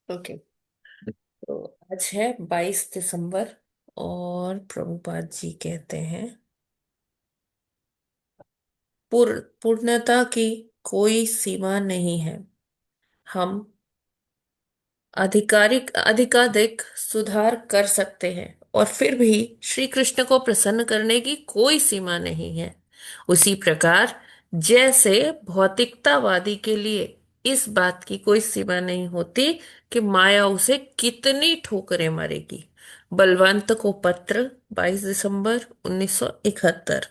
Okay. तो आज है 22 दिसंबर। और प्रभुपाद जी कहते हैं, पूर्णता की कोई सीमा नहीं है। हम अधिकाधिक सुधार कर सकते हैं, और फिर भी श्री कृष्ण को प्रसन्न करने की कोई सीमा नहीं है। उसी प्रकार जैसे भौतिकतावादी के लिए इस बात की कोई सीमा नहीं होती कि माया उसे कितनी ठोकरें मारेगी। बलवंत को पत्र, 22 दिसंबर 1971।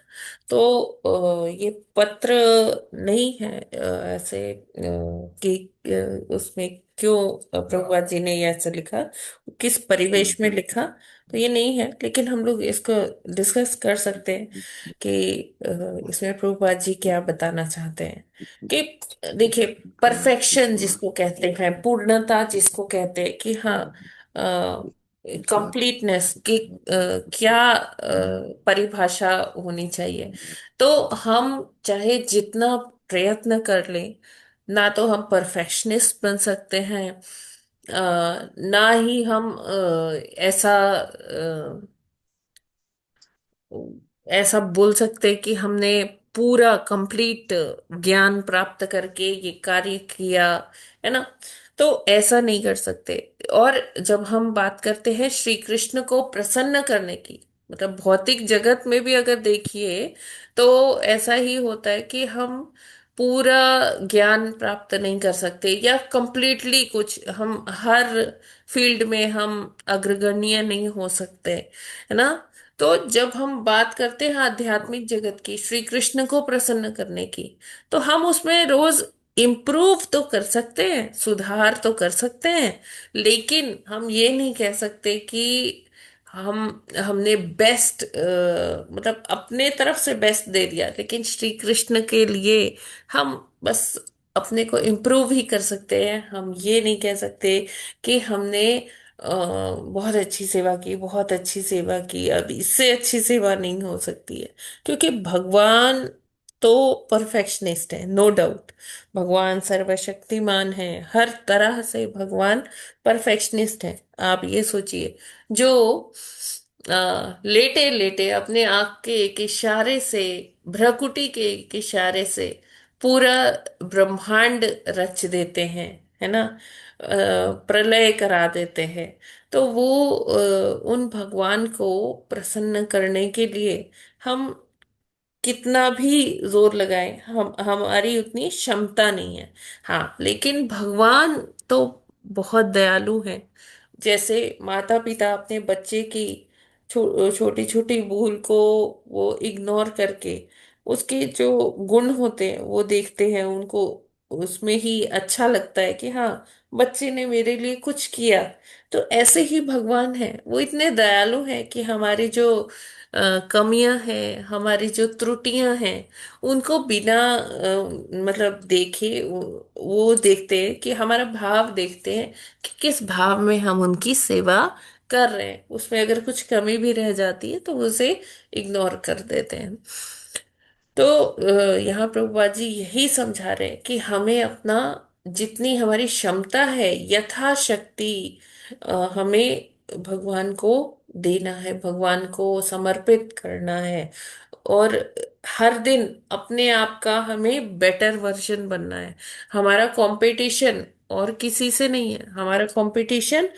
तो ये पत्र नहीं है ऐसे कि उसमें क्यों प्रभुपाद जी ने ये ऐसे लिखा, किस परिवेश में लिखा, तो ये नहीं है। लेकिन हम लोग इसको डिस्कस कर सकते हैं कि इसमें प्रभुपाद जी क्या बताना चाहते हैं। कि देखिए, परफेक्शन जिसको कहते हैं, पूर्णता जिसको कहते हैं, कि हाँ, कंप्लीटनेस की क्या परिभाषा होनी चाहिए। तो हम चाहे जितना प्रयत्न कर लें, ना तो हम परफेक्शनिस्ट बन सकते हैं, ना ही हम ऐसा बोल सकते कि हमने पूरा कंप्लीट ज्ञान प्राप्त करके ये कार्य किया, है ना। तो ऐसा नहीं कर सकते। और जब हम बात करते हैं श्री कृष्ण को प्रसन्न करने की, मतलब भौतिक जगत में भी अगर देखिए, तो ऐसा ही होता है कि हम पूरा ज्ञान प्राप्त नहीं कर सकते, या कंप्लीटली कुछ हम हर फील्ड में हम अग्रगण्य नहीं हो सकते, है ना। तो जब हम बात करते हैं आध्यात्मिक जगत की, श्री कृष्ण को प्रसन्न करने की, तो हम उसमें रोज इम्प्रूव तो कर सकते हैं, सुधार तो कर सकते हैं। लेकिन हम ये नहीं कह सकते कि हमने बेस्ट, मतलब अपने तरफ से बेस्ट दे दिया। लेकिन श्री कृष्ण के लिए हम बस अपने को इम्प्रूव ही कर सकते हैं। हम ये नहीं कह सकते कि हमने बहुत अच्छी सेवा की, बहुत अच्छी सेवा की, अब इससे अच्छी सेवा नहीं हो सकती है। क्योंकि भगवान तो परफेक्शनिस्ट है, नो डाउट। भगवान सर्वशक्तिमान है, हर तरह से भगवान परफेक्शनिस्ट है। आप ये सोचिए, जो लेटे लेटे अपने आंख के एक इशारे से, भ्रकुटी के एक इशारे से पूरा ब्रह्मांड रच देते हैं, है ना। प्रलय करा देते हैं। तो वो उन भगवान को प्रसन्न करने के लिए हम कितना भी जोर लगाएं, हम हमारी उतनी क्षमता नहीं है। हाँ, लेकिन भगवान तो बहुत दयालु हैं। जैसे माता पिता अपने बच्चे की छोटी छोटी भूल को वो इग्नोर करके, उसके जो गुण होते हैं वो देखते हैं, उनको उसमें ही अच्छा लगता है कि हाँ, बच्चे ने मेरे लिए कुछ किया। तो ऐसे ही भगवान है, वो इतने दयालु हैं कि हमारी जो कमियां हैं, हमारी जो त्रुटियां हैं, उनको बिना मतलब देखे वो देखते हैं, कि हमारा भाव देखते हैं कि किस भाव में हम उनकी सेवा कर रहे हैं। उसमें अगर कुछ कमी भी रह जाती है तो उसे इग्नोर कर देते हैं। तो यहाँ प्रभुपाद जी यही समझा रहे हैं कि हमें अपना, जितनी हमारी क्षमता है, यथाशक्ति हमें भगवान को देना है, भगवान को समर्पित करना है। और हर दिन अपने आप का हमें बेटर वर्जन बनना है। हमारा कंपटीशन और किसी से नहीं है, हमारा कंपटीशन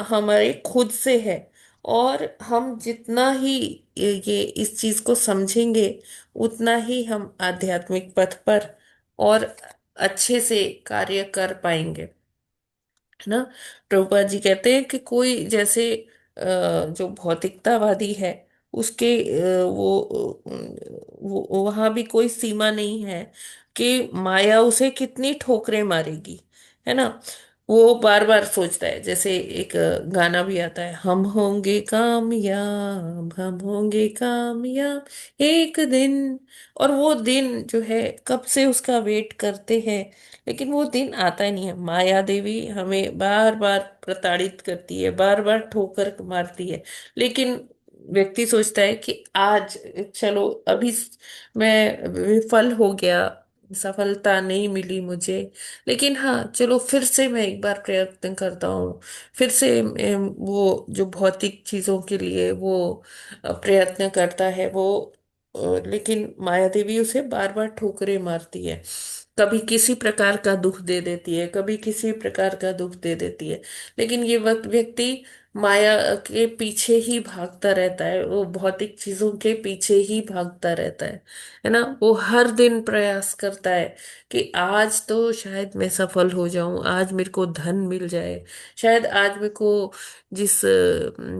हमारे खुद से है। और हम जितना ही ये इस चीज को समझेंगे, उतना ही हम आध्यात्मिक पथ पर और अच्छे से कार्य कर पाएंगे, है ना। प्रभुपाद जी कहते हैं कि कोई जैसे जो भौतिकतावादी है, उसके वो वहां भी कोई सीमा नहीं है कि माया उसे कितनी ठोकरें मारेगी, है ना। वो बार बार सोचता है, जैसे एक गाना भी आता है, हम होंगे कामयाब, हम होंगे कामयाब एक दिन। और वो दिन जो है, कब से उसका वेट करते हैं, लेकिन वो दिन आता ही नहीं है। माया देवी हमें बार बार प्रताड़ित करती है, बार बार ठोकर मारती है। लेकिन व्यक्ति सोचता है कि आज, चलो अभी मैं विफल हो गया, सफलता नहीं मिली मुझे, लेकिन हाँ चलो फिर से मैं एक बार प्रयत्न करता हूँ। फिर से वो जो भौतिक चीजों के लिए वो प्रयत्न करता है वो, लेकिन माया देवी उसे बार बार ठोकरें मारती है। कभी किसी प्रकार का दुख दे देती है, कभी किसी प्रकार का दुख दे देती है, लेकिन ये वक्त व्यक्ति माया के पीछे ही भागता रहता है, वो भौतिक चीजों के पीछे ही भागता रहता है ना। वो हर दिन प्रयास करता है कि आज तो शायद मैं सफल हो जाऊं, आज मेरे को धन मिल जाए, शायद आज मेरे को जिस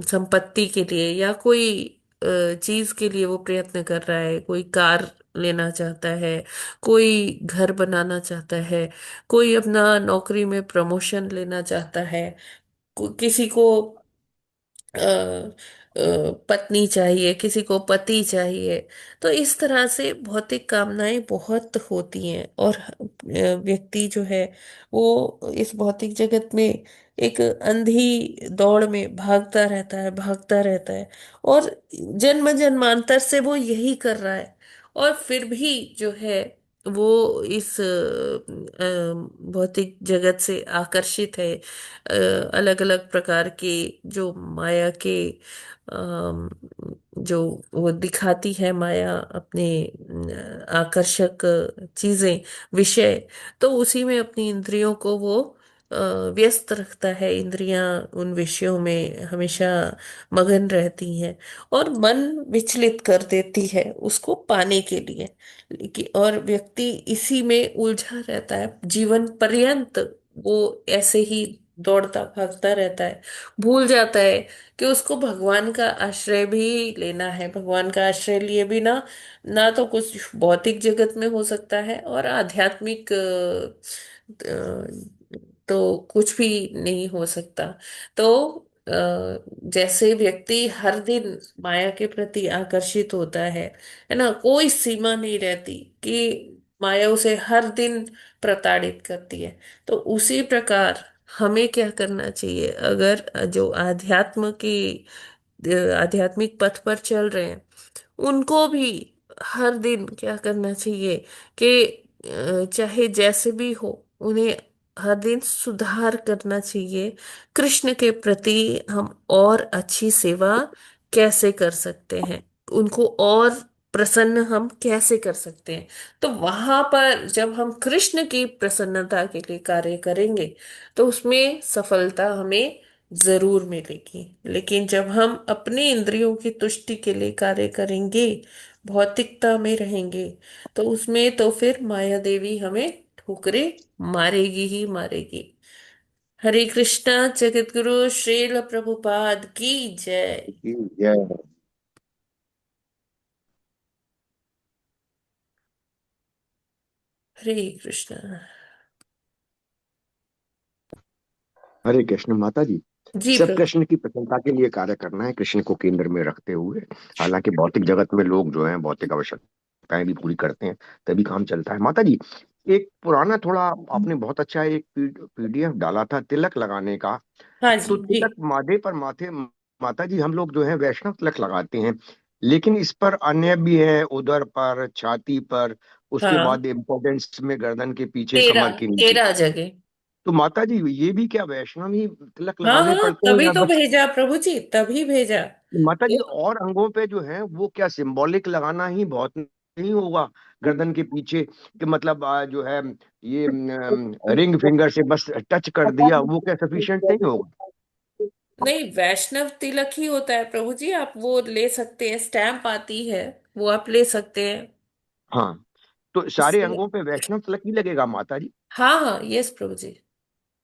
संपत्ति के लिए या कोई चीज के लिए वो प्रयत्न कर रहा है, कोई कार लेना चाहता है, कोई घर बनाना चाहता है, कोई अपना नौकरी में प्रमोशन लेना चाहता है, किसी को पत्नी चाहिए, किसी को पति चाहिए। तो इस तरह से भौतिक कामनाएं बहुत होती हैं, और व्यक्ति जो है वो इस भौतिक जगत में एक अंधी दौड़ में भागता रहता है, भागता रहता है, और जन्म जन्मांतर से वो यही कर रहा है। और फिर भी जो है वो इस भौतिक जगत से आकर्षित है। अलग अलग प्रकार के जो माया के अम, जो वो दिखाती है माया अपने आकर्षक चीजें, विषय, तो उसी में अपनी इंद्रियों को वो अ, व्यस्त रखता है। इंद्रियां उन विषयों में हमेशा मगन रहती हैं, और मन विचलित कर देती है उसको पाने के लिए। और व्यक्ति इसी में उलझा रहता है जीवन पर्यंत। वो ऐसे ही दौड़ता भागता रहता है, भूल जाता है कि उसको भगवान का आश्रय भी लेना है। भगवान का आश्रय लिए बिना ना तो कुछ भौतिक जगत में हो सकता है, और आध्यात्मिक तो कुछ भी नहीं हो सकता। तो जैसे व्यक्ति हर दिन माया के प्रति आकर्षित होता है ना, कोई सीमा नहीं रहती कि माया उसे हर दिन प्रताड़ित करती है। तो उसी प्रकार हमें क्या करना चाहिए, अगर जो आध्यात्मिक पथ पर चल रहे हैं, उनको भी हर दिन क्या करना चाहिए कि चाहे जैसे भी हो, उन्हें हर दिन सुधार करना चाहिए। कृष्ण के प्रति हम और अच्छी सेवा कैसे कर सकते हैं, उनको और प्रसन्न हम कैसे कर सकते हैं। तो वहां पर जब हम कृष्ण की प्रसन्नता के लिए कार्य करेंगे, तो उसमें सफलता हमें जरूर मिलेगी। लेकिन जब हम अपनी इंद्रियों की तुष्टि के लिए कार्य करेंगे, भौतिकता में रहेंगे, तो उसमें तो फिर माया देवी हमें ठोकरे मारेगी ही मारेगी। हरे कृष्णा। जगत गुरु श्रील प्रभुपाद की जय। जी, जय। हरे कृष्णा। हरे कृष्ण माता जी। जी सब प्रभु। कृष्ण की प्रसन्नता के लिए कार्य करना है, कृष्ण को केंद्र में रखते हुए। हालांकि भौतिक जगत में लोग जो हैं भौतिक आवश्यकताएं भी पूरी करते हैं, तभी काम चलता है माता जी। एक पुराना थोड़ा आपने बहुत अच्छा एक पीडीएफ डाला था तिलक लगाने का। हाँ तो जी जी। तिलक माथे पर माथे माता जी हम लोग जो है वैष्णव तिलक लगाते हैं, लेकिन इस पर अन्य भी है, उदर पर, छाती पर, उसके हाँ, बाद इम्पोर्टेंस में गर्दन के पीछे, तेरह कमर के नीचे। 13 जगह। तो माता जी ये भी क्या वैष्णव ही तिलक हाँ लगाने हाँ, पड़ते हैं तभी या तो बस? भेजा प्रभु जी, तभी भेजा। माता जी तो और अंगों पे जो है वो क्या सिंबॉलिक लगाना ही बहुत नहीं होगा गर्दन के पीछे, कि मतलब जो है ये रिंग फिंगर से बस टच कर दिया, वो क्या सफिशिएंट नहीं होगा? नहीं, वैष्णव तिलक ही होता है प्रभु जी। आप वो ले सकते हैं, स्टैम्प आती है, वो आप ले सकते हैं हाँ, तो सारे उससे। अंगों पे वैष्णव तिलक ही लगेगा माता जी? हाँ हाँ, यस प्रभु जी।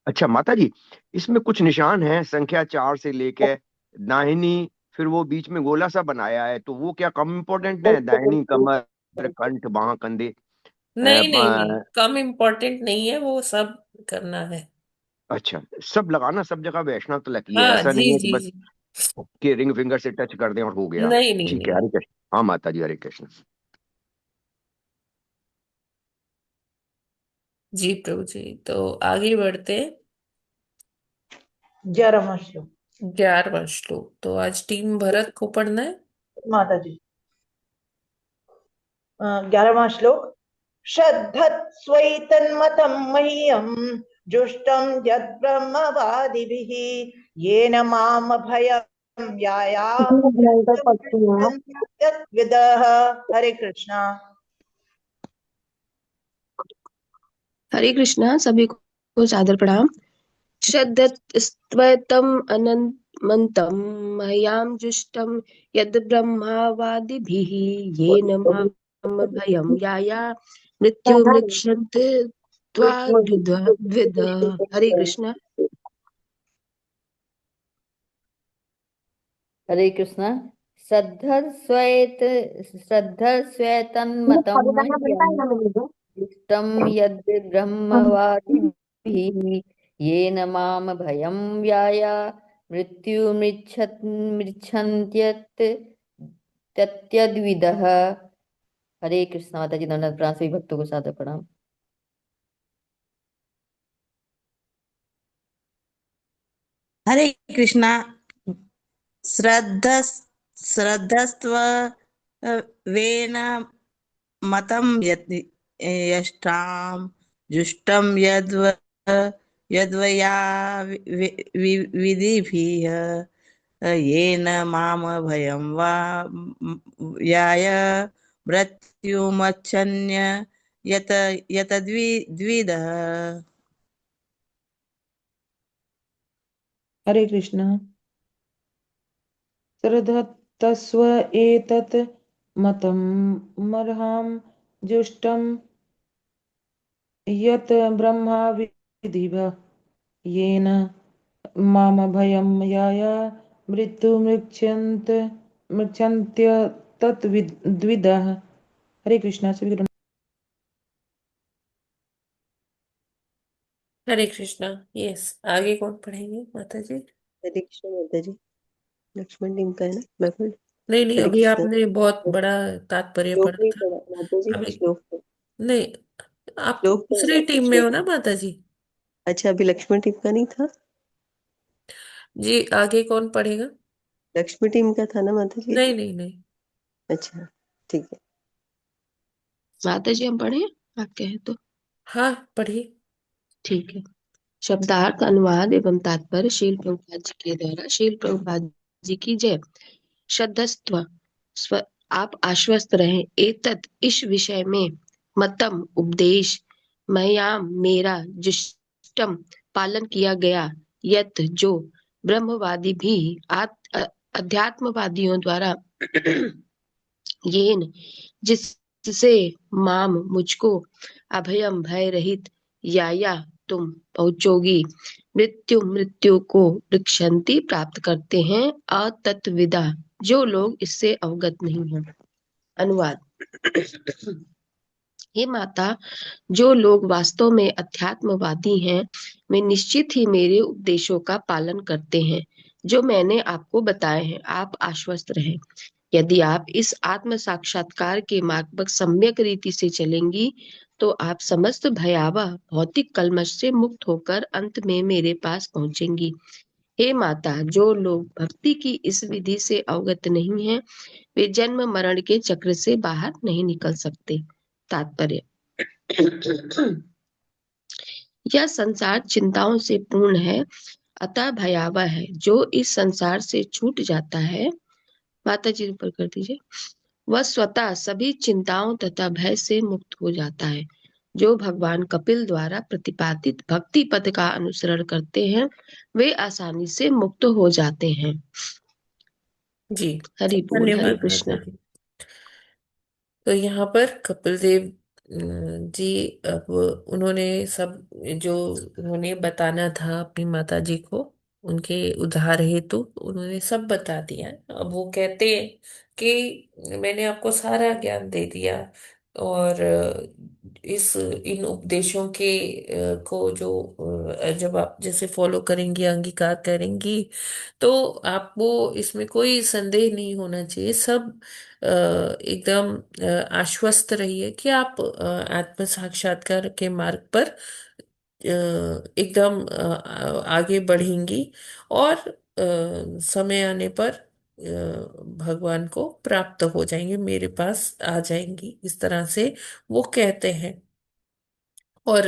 अच्छा माता जी, इसमें कुछ निशान हैं संख्या 4 से लेके दाहिनी, फिर वो बीच में गोला सा बनाया है, तो वो क्या कम इम्पोर्टेंट है? दाहिनी कमर, कंठ, बाह, कंधे। नहीं नहीं नहीं, अ, कम इम्पोर्टेंट नहीं है, वो सब करना है। अच्छा, सब लगाना सब जगह वैष्णव तलक ही है, हाँ ऐसा जी नहीं है कि जी बस जी। कि रिंग फिंगर से टच कर दें और हो गया। नहीं नहीं ठीक है, नहीं। हरे कृष्ण। हाँ माता जी, हरे कृष्ण। जी प्रभु जी, तो आगे बढ़ते। 11वां श्लोक। 11वां श्लोक तो आज टीम भरत को पढ़ना है। माता जी 11वां श्लोक। श्रद्धत्स्वैतन्मतं मह्यं जुष्टं यद्ब्रह्मवादिभिः येन मामभयं भयंकर पढ़ती हैं आप। यायात्यविदः। हरे कृष्णा। हरे कृष्णा सभी को सादर प्रणाम। श्रद्धस्त्वतं अनन्तमन्तं मह्यां जुष्टं यद् ब्रह्मवादिभिः येन मां भयं याया मृत्युमृक्षन्ते त्वाद्विद। हरे कृष्णा। हरे कृष्णा। श्रद्धस्वेत श्रद्धस्वेतन्मतं मह्यं इष्टं यद् ब्रह्मवादिभिः येन माम भयं याया मृत्युमृच्छन्त्यत् तत्यद्विदः। हरे कृष्णा। माता जी दंडवत प्रणाम। सभी भक्तों को सादर प्रणाम। हरे कृष्णा। श्रद्ध श्रद्धस्त्व वेन मतं यष्टां जुष्टं यद्वया विधिभिः येन माम भयं वा याय मृत्युमच्छन्य यत यतद्विदः। हरे कृष्णा। श्रद्धत्स्व एतत् मतं मर्हां जुष्टं यत् ब्रह्मविदिभः येन मामभयं याया मृत्युमृच्छन्त्य तत्विदः। हरे कृष्णा सभी को। हरे कृष्णा। यस, आगे कौन पढ़ेंगे माता जी? हरे कृष्ण माता जी। लक्ष्मण टीम का है ना, मैं पढ़। नहीं नहीं, हरे अभी कृष्ण। आपने बहुत बड़ा तात्पर्य श्लोक पढ़ा नहीं था। पढ़ा माता जी, अभी श्लोक पढ़ा। नहीं, आप श्लोक दूसरी पढ़ा, टीम में हो श्लोक। ना माता जी? अच्छा, अभी लक्ष्मण टीम का नहीं था। जी, आगे कौन पढ़ेगा? लक्ष्मी टीम का था ना माता जी। नहीं नहीं नहीं। अच्छा, ठीक है। माता जी हम पढ़े, आप कहे तो हाँ, पढ़िए। ठीक है। शब्दार्थ अनुवाद एवं तात्पर्य शील प्रभुपाद जी के द्वारा। शील प्रभुपाद जी की जय। श्रद्धस्व स्व, आप आश्वस्त रहें। एतत् इस विषय में मतम उपदेश मयाम मेरा जुष्टम पालन किया गया। यत जो ब्रह्मवादी भी अध्यात्मवादियों द्वारा येन जिससे माम मुझको अभयम भय रहित या तुम पहुंचोगी मृत्यु को रिक्षन्ति प्राप्त करते हैं अतत्विदा, जो लोग इससे अवगत नहीं हैं। अनुवाद। हे माता, जो लोग वास्तव में अध्यात्मवादी हैं वे निश्चित ही मेरे उपदेशों का पालन करते हैं जो मैंने आपको बताए हैं। आप आश्वस्त रहें। यदि आप इस आत्म साक्षात्कार के मार्ग पर सम्यक रीति से चलेंगी तो आप समस्त भयावह भौतिक कल्मश से मुक्त होकर अंत में मेरे पास पहुंचेंगी। हे माता, जो लोग भक्ति की इस विधि से अवगत नहीं हैं वे जन्म मरण के चक्र से बाहर नहीं निकल सकते। तात्पर्य। यह संसार चिंताओं से पूर्ण है, अतः भयावह है। जो इस संसार से छूट जाता है, माता जी ऊपर कर दीजिए, वह स्वतः सभी चिंताओं तथा भय से मुक्त हो जाता है। जो भगवान कपिल द्वारा प्रतिपादित भक्ति पद का अनुसरण करते हैं वे आसानी से मुक्त हो जाते हैं। जी, हरि बोल। हरे धन्यवाद माता कृष्णा। जी। तो यहाँ पर कपिल देव जी, अब उन्होंने सब जो उन्होंने बताना था अपनी माता जी को उनके उद्धार हेतु, उन्होंने सब बता दिया। अब वो कहते हैं कि मैंने आपको सारा ज्ञान दे दिया, और इस इन उपदेशों के को जो जब आप जैसे फॉलो करेंगी, अंगीकार करेंगी, तो आपको इसमें कोई संदेह नहीं होना चाहिए। सब एकदम आश्वस्त रहिए कि आप आत्म साक्षात्कार के मार्ग पर एकदम आगे बढ़ेंगी, और समय आने पर भगवान को प्राप्त हो जाएंगे, मेरे पास आ जाएंगी, इस तरह से वो कहते हैं। और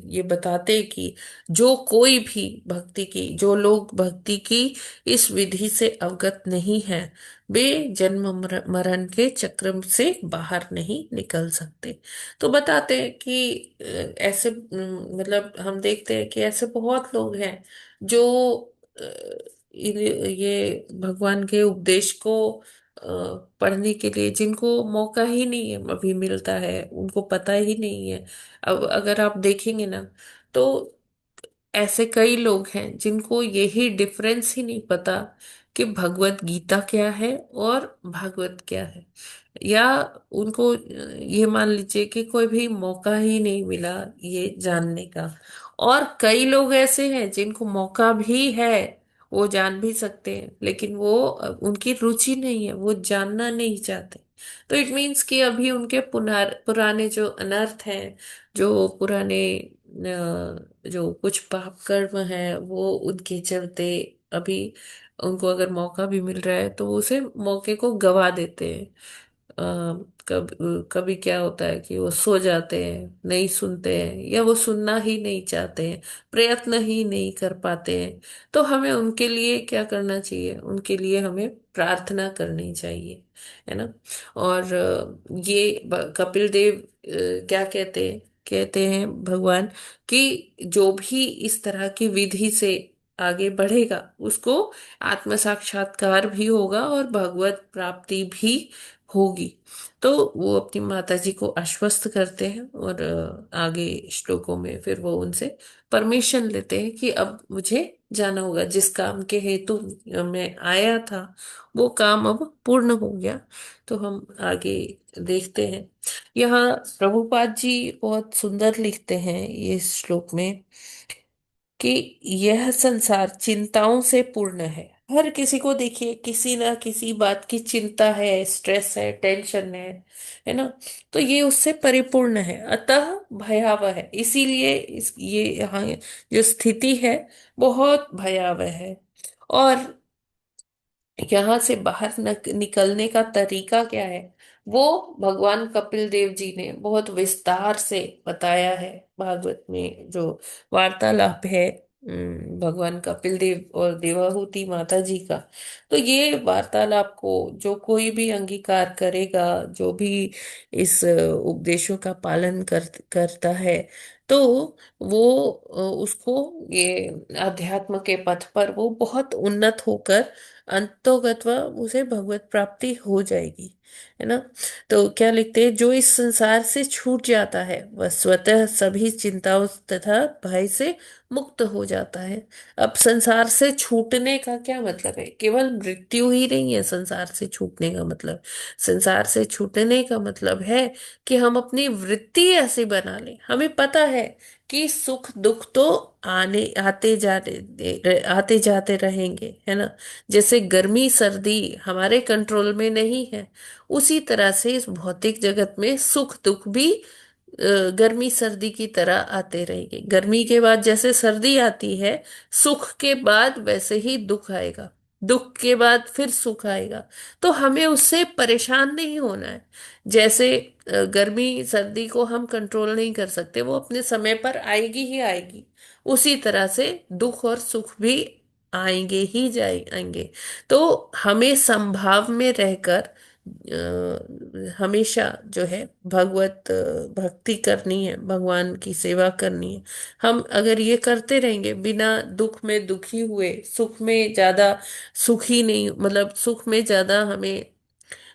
ये बताते हैं कि जो कोई भी भक्ति की, जो लोग भक्ति की इस विधि से अवगत नहीं है, वे जन्म मरण के चक्र से बाहर नहीं निकल सकते। तो बताते हैं कि ऐसे मतलब हम देखते हैं कि ऐसे बहुत लोग हैं जो अ, ये भगवान के उपदेश को अ, पढ़ने के लिए जिनको मौका ही नहीं है अभी मिलता है, उनको पता ही नहीं है। अब अगर आप देखेंगे ना, तो ऐसे कई लोग हैं जिनको यही डिफरेंस ही नहीं पता कि भगवत गीता क्या है और भागवत क्या है। या उनको ये मान लीजिए कि कोई भी मौका ही नहीं मिला ये जानने का। और कई लोग ऐसे हैं जिनको मौका भी है, वो जान भी सकते हैं, लेकिन वो उनकी रुचि नहीं है, वो जानना नहीं चाहते। तो इट मीन्स कि अभी उनके पुराने जो अनर्थ हैं, जो पुराने जो कुछ पाप कर्म है, वो उनके चलते अभी उनको अगर मौका भी मिल रहा है तो वो उसे मौके को गवा देते हैं। कभी क्या होता है कि वो सो जाते हैं, नहीं सुनते हैं, या वो सुनना ही नहीं चाहते हैं, प्रयत्न ही नहीं कर पाते हैं। तो हमें उनके लिए क्या करना चाहिए? उनके लिए हमें प्रार्थना करनी चाहिए, है ना। और ये कपिल देव क्या कहते हैं भगवान कि जो भी इस तरह की विधि से आगे बढ़ेगा उसको आत्म साक्षात्कार भी होगा और भगवत प्राप्ति भी होगी। तो वो अपनी माता जी को आश्वस्त करते हैं, और आगे श्लोकों में फिर वो उनसे परमिशन लेते हैं कि अब मुझे जाना होगा, जिस काम के हेतु मैं आया था वो काम अब पूर्ण हो गया। तो हम आगे देखते हैं। यहाँ प्रभुपाद जी बहुत सुंदर लिखते हैं ये श्लोक में कि यह संसार चिंताओं से पूर्ण है। हर किसी को देखिए किसी ना किसी बात की चिंता है, स्ट्रेस है, टेंशन है ना। तो ये उससे परिपूर्ण है, अतः भयावह है। इसीलिए ये यहाँ जो स्थिति है बहुत भयावह है। और यहाँ से बाहर निकलने का तरीका क्या है, वो भगवान कपिल देव जी ने बहुत विस्तार से बताया है। भागवत में जो वार्तालाप है भगवान कपिल देव और देवाहूति माता जी का, तो ये वार्तालाप को जो कोई भी अंगीकार करेगा, जो भी इस उपदेशों का पालन करता है, तो वो उसको ये अध्यात्म के पथ पर वो बहुत उन्नत होकर अंतोगत्वा उसे भगवत प्राप्ति हो जाएगी, है ना। तो क्या लिखते हैं, जो इस संसार से छूट जाता है वह स्वतः सभी चिंताओं तथा भय से मुक्त हो जाता है। अब संसार से छूटने का क्या मतलब है? केवल मृत्यु ही नहीं है संसार से छूटने का मतलब। संसार से छूटने का मतलब है कि हम अपनी वृत्ति ऐसी बना लें, हमें पता है कि सुख दुख तो आते जाते रहेंगे, है ना। जैसे गर्मी सर्दी हमारे कंट्रोल में नहीं है, उसी तरह से इस भौतिक जगत में सुख दुख भी गर्मी सर्दी की तरह आते रहेंगे। गर्मी के बाद जैसे सर्दी आती है, सुख के बाद वैसे ही दुख आएगा, दुख के बाद फिर सुख आएगा। तो हमें उससे परेशान नहीं होना है। जैसे गर्मी सर्दी को हम कंट्रोल नहीं कर सकते, वो अपने समय पर आएगी ही आएगी, उसी तरह से दुख और सुख भी आएंगे ही जाएंगे। तो हमें संभाव में रहकर हमेशा जो है भगवत भक्ति करनी है, भगवान की सेवा करनी है। हम अगर ये करते रहेंगे बिना दुख में दुखी हुए, सुख में ज्यादा सुखी नहीं, मतलब सुख में ज्यादा हमें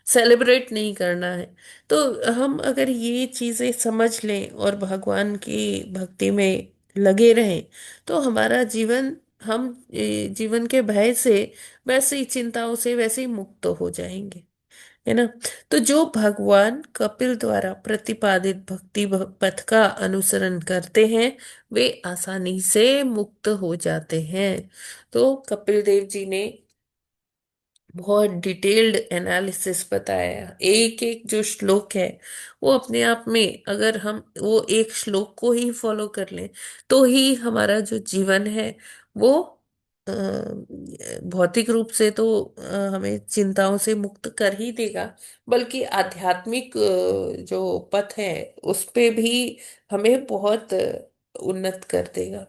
सेलिब्रेट नहीं करना है, तो हम अगर ये चीजें समझ लें और भगवान की भक्ति में लगे रहें, तो हमारा जीवन, हम जीवन के भय से, वैसे ही चिंताओं से वैसे ही मुक्त हो जाएंगे, है ना। तो जो भगवान कपिल द्वारा प्रतिपादित भक्ति पथ का अनुसरण करते हैं, वे आसानी से मुक्त हो जाते हैं। तो कपिल देव जी ने बहुत डिटेल्ड एनालिसिस बताया है। एक एक जो श्लोक है वो अपने आप में, अगर हम वो एक श्लोक को ही फॉलो कर लें, तो ही हमारा जो जीवन है वो भौतिक रूप से तो हमें चिंताओं से मुक्त कर ही देगा, बल्कि आध्यात्मिक जो पथ है उस पे भी हमें बहुत उन्नत कर देगा।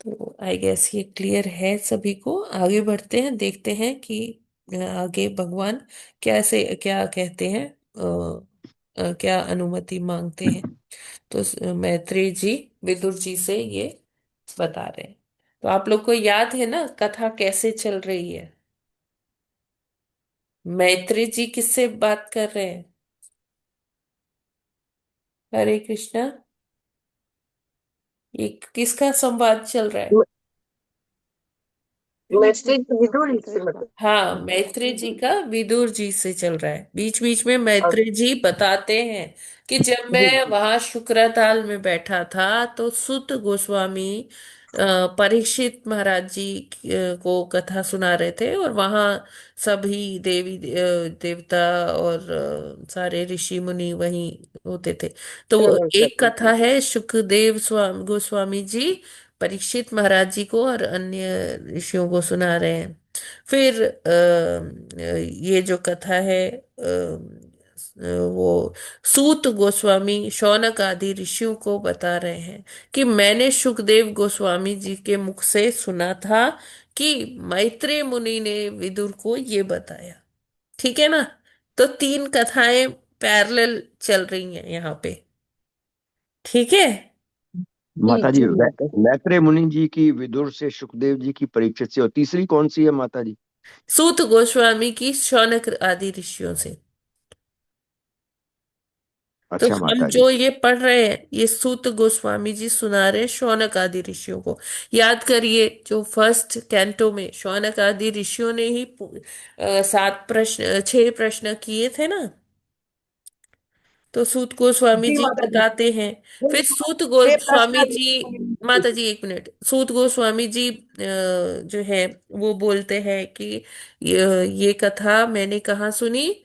तो आई गेस ये क्लियर है सभी को। आगे बढ़ते हैं, देखते हैं कि आगे भगवान क्या कहते हैं, क्या अनुमति मांगते हैं। तो मैत्रेय जी विदुर जी से ये बता रहे हैं। तो आप लोग को याद है ना कथा कैसे चल रही है? मैत्रेय जी किससे बात कर रहे हैं? हरे कृष्णा, ये किसका संवाद चल रहा है? मैसेज विदुर से मतलब। हाँ, मैत्रेय जी का विदुर जी से चल रहा है। बीच बीच में मैत्रेय जी बताते हैं कि जब जी मैं जी। वहां शुक्रताल में बैठा था तो सुत गोस्वामी परीक्षित महाराज जी को कथा सुना रहे थे, और वहां सभी देवता और सारे ऋषि मुनि वहीं होते थे। तो वो श्रवण एक करते थे। कथा है, सुखदेव गोस्वामी जी परीक्षित महाराज जी को और अन्य ऋषियों को सुना रहे हैं। फिर ये जो कथा है वो सूत गोस्वामी शौनक आदि ऋषियों को बता रहे हैं कि मैंने सुखदेव गोस्वामी जी के मुख से सुना था कि मैत्रेय मुनि ने विदुर को ये बताया। ठीक है ना? तो तीन कथाएं पैरेलल चल रही हैं यहाँ पे। ठीक है। जी माता जी, जी माता जी। मैत्रेय मुनि जी की विदुर से, सुखदेव जी की परीक्षित से, और तीसरी कौन सी है माता जी? सूत गोस्वामी की शौनक आदि ऋषियों से। तो अच्छा हम माता जी। जो ये पढ़ रहे हैं ये सूत गोस्वामी जी सुना रहे हैं शौनक आदि ऋषियों को। याद करिए जो फर्स्ट कैंटो में शौनक आदि ऋषियों ने ही 6 प्रश्न किए थे ना। तो सूत गोस्वामी जी जी माता जी। बताते हैं। फिर सूत 6 प्रश्न गोस्वामी जी, थे। माता जी एक मिनट, सूत गोस्वामी जी जो है वो बोलते हैं कि ये कथा मैंने कहाँ सुनी?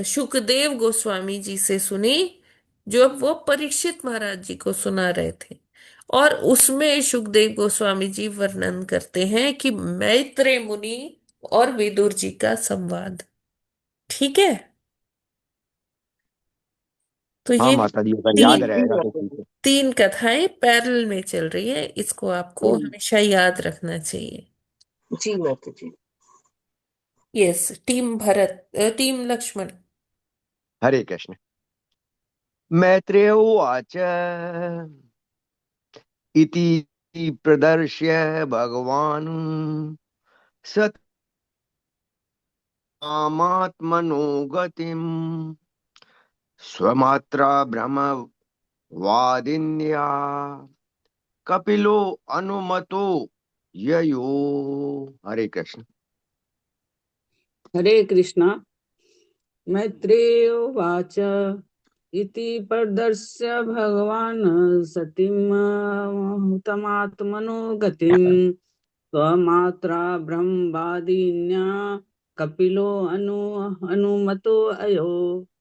सुखदेव गोस्वामी जी से सुनी, जो वो परीक्षित महाराज जी को सुना रहे थे। और उसमें सुखदेव गोस्वामी जी वर्णन करते हैं कि मैत्रेय मुनि और विदुर जी का संवाद। ठीक है। तो हाँ ये माता जी, अगर जी याद तीन जी रहेगा तो माता ठीक जी। है। तीन कथाएं पैरेलल में चल रही है, इसको आपको हमेशा याद रखना चाहिए। जी माता जी। Yes, team Bharat, team Lakshman. Hare Krishna. Maitreya उवाच इति प्रदर्श्य भगवान् सत्मात्मनो गतिम् स्वमात्रा वादिन्या कपिलो अनुमतो ययो। हरे कृष्ण। हरे कृष्णा। मैत्रेयोवाच इति प्रदर्श्य भगवान् सतीं गतिम् स्वमात्रा ब्रह्मवादिन्या कपिलो अनुमतो अयो।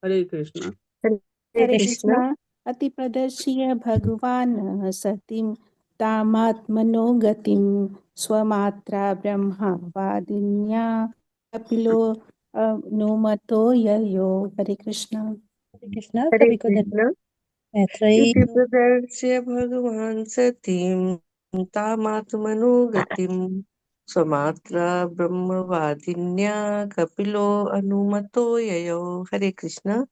हरे कृष्णा। हरे हरे कृष्ण। कृष्णा। अतिप्रदर्श्य भगवान् सतीं तामात्मनो गतिं स्वमात्रा ब्रह्मवादिन्या कपिलो नुमतो ययो। हरे कृष्णा। हरे कृष्णा, हरे सभी को धन्यवाद। कृष्ण। मैत्रेयी इति प्रदर्श्य भगवान् सतीं तामात्मनो गतिम् स्वमात्रा ब्रह्मवादिन्या कपिलो अनुमतो ययो। हरे कृष्ण।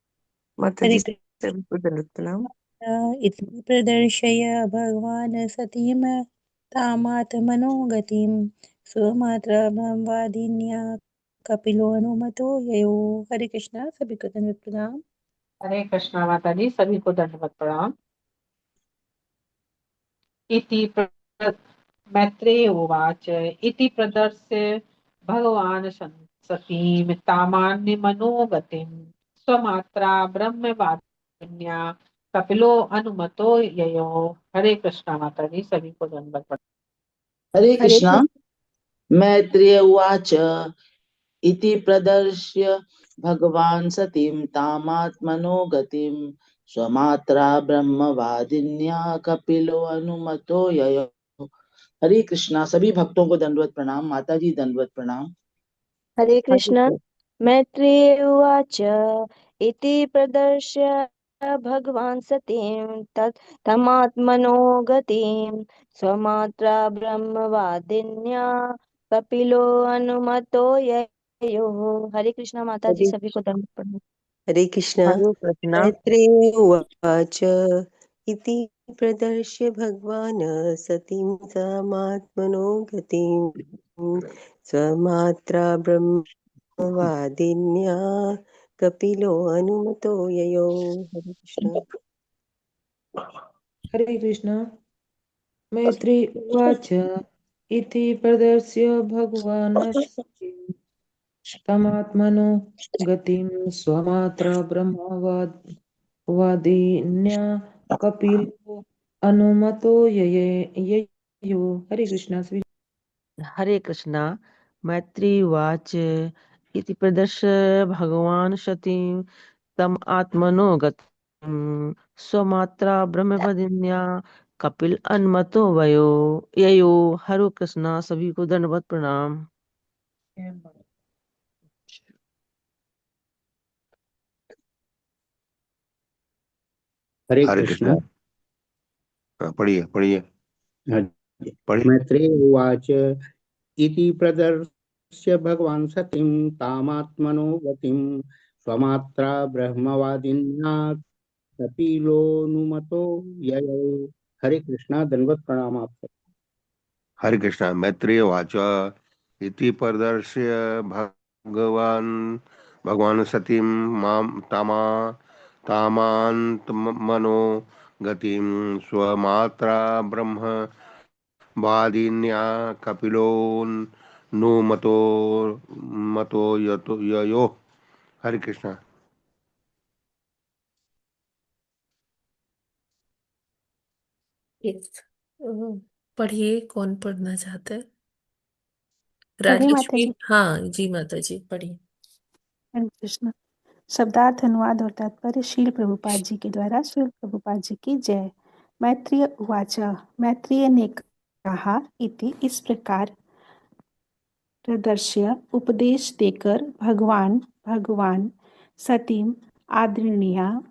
माता हरे जी सभी को दंडवत प्रणाम। कृष्णा। इति प्रदर्शय भगवान् सतीं तामात्मनो गतिं स्वमात्रमवादिन्या कपिलो हनुमतो ययो। हरे कृष्णा, सभी को धन्यवाद प्रणाम। हरे कृष्णा माता जी, सभी को दंडवत प्रणाम। इति मैत्रेय उवाच इति प्रदर्श्य भगवान् सतीं तामान्य मनोगतिं स्वमात्रा ब्रह्मवादिन्या कपिलो अनुमतो ययो। हरे कृष्णा माता जी, सभी को दंडवत प्रणाम। हरे हरे कृष्णा। मैत्रेय उवाच इति प्रदर्श्य भगवान् सतीं तामात्मनो गतिं स्वमात्रा ब्रह्मवादिन्या कपिलो अनुमतो ययो। हरे कृष्णा। सभी भक्तों को दंडवत प्रणाम। माता जी दंडवत प्रणाम। हरे हरे कृष्ण। कृष्ण। मैत्रेय उवाच इति प्रदर्श्य भगवान् सतीं तमात्मनो गतिं स्वमात्रा ब्रह्मवादिन्या कपिलो अनुमतो ययोः। हरे कृष्णा माता जी, हरे सभी को दंड प्रणाम। हरे कृष्ण। हरे कृष्णा। मैत्रेय उवाच इति प्रदर्श्य भगवान् सतीं समात्मनो गतिं स्वमात्रा ब्रह्मवादिन्या कपिलो अनुमतो ययो। हरे कृष्ण। हरे कृष्ण। मैत्री उवाच इति प्रदर्श्य भगवान् तमात्मनो गतिं स्वमात्रा ब्रह्मवादिन्या कपिलो अनुमतो ययौ। हरे कृष्णा। हरे कृष्णा। मैत्री उवाच इति प्रदर्श्य भगवान् सतीं तम आत्मनो गतिं स्वमात्रा ब्रह्मवदिन्या कपिल अन्मतो वयो ययो। हरे कृष्णा। सभी को दंडवत प्रणाम। हरे हरे कृष्ण। कृष्ण। पढ़िए पढ़िए हाँ, पढ़िए। मैत्रेय उवाच इति प्रदर्श्य भगवान् सतीं तामात्मनो गतिं स्वमात्रा ब्रह्मवादिन्या कपिलोऽनुमतो ययौ। हरे कृष्णा। दंडवत प्रणाम आप सबको। हरे कृष्ण। मैत्रेय वाच इति प्रदर्श्य भगवान् भगवान् सतीं मां तामात्मनो गतिं स्वमात्रा ब्रह्म वादिन्या कपिलो मतो ययो। हरे कृष्ण। Yes. पढ़िए, कौन पढ़ना चाहता है? पढ़े माता राजेश्वरी। जी। हाँ जी माता जी, पढ़िए। हरे कृष्ण। शब्दार्थ अनुवाद और तात्पर्य श्रील प्रभुपाद जी के द्वारा। श्रील प्रभुपाद जी की जय। मैत्रेय उवाच, मैत्रेय ने कहा, इति इस प्रकार, प्रदर्श्य उपदेश देकर, भगवान भगवान सतीम आदरणीया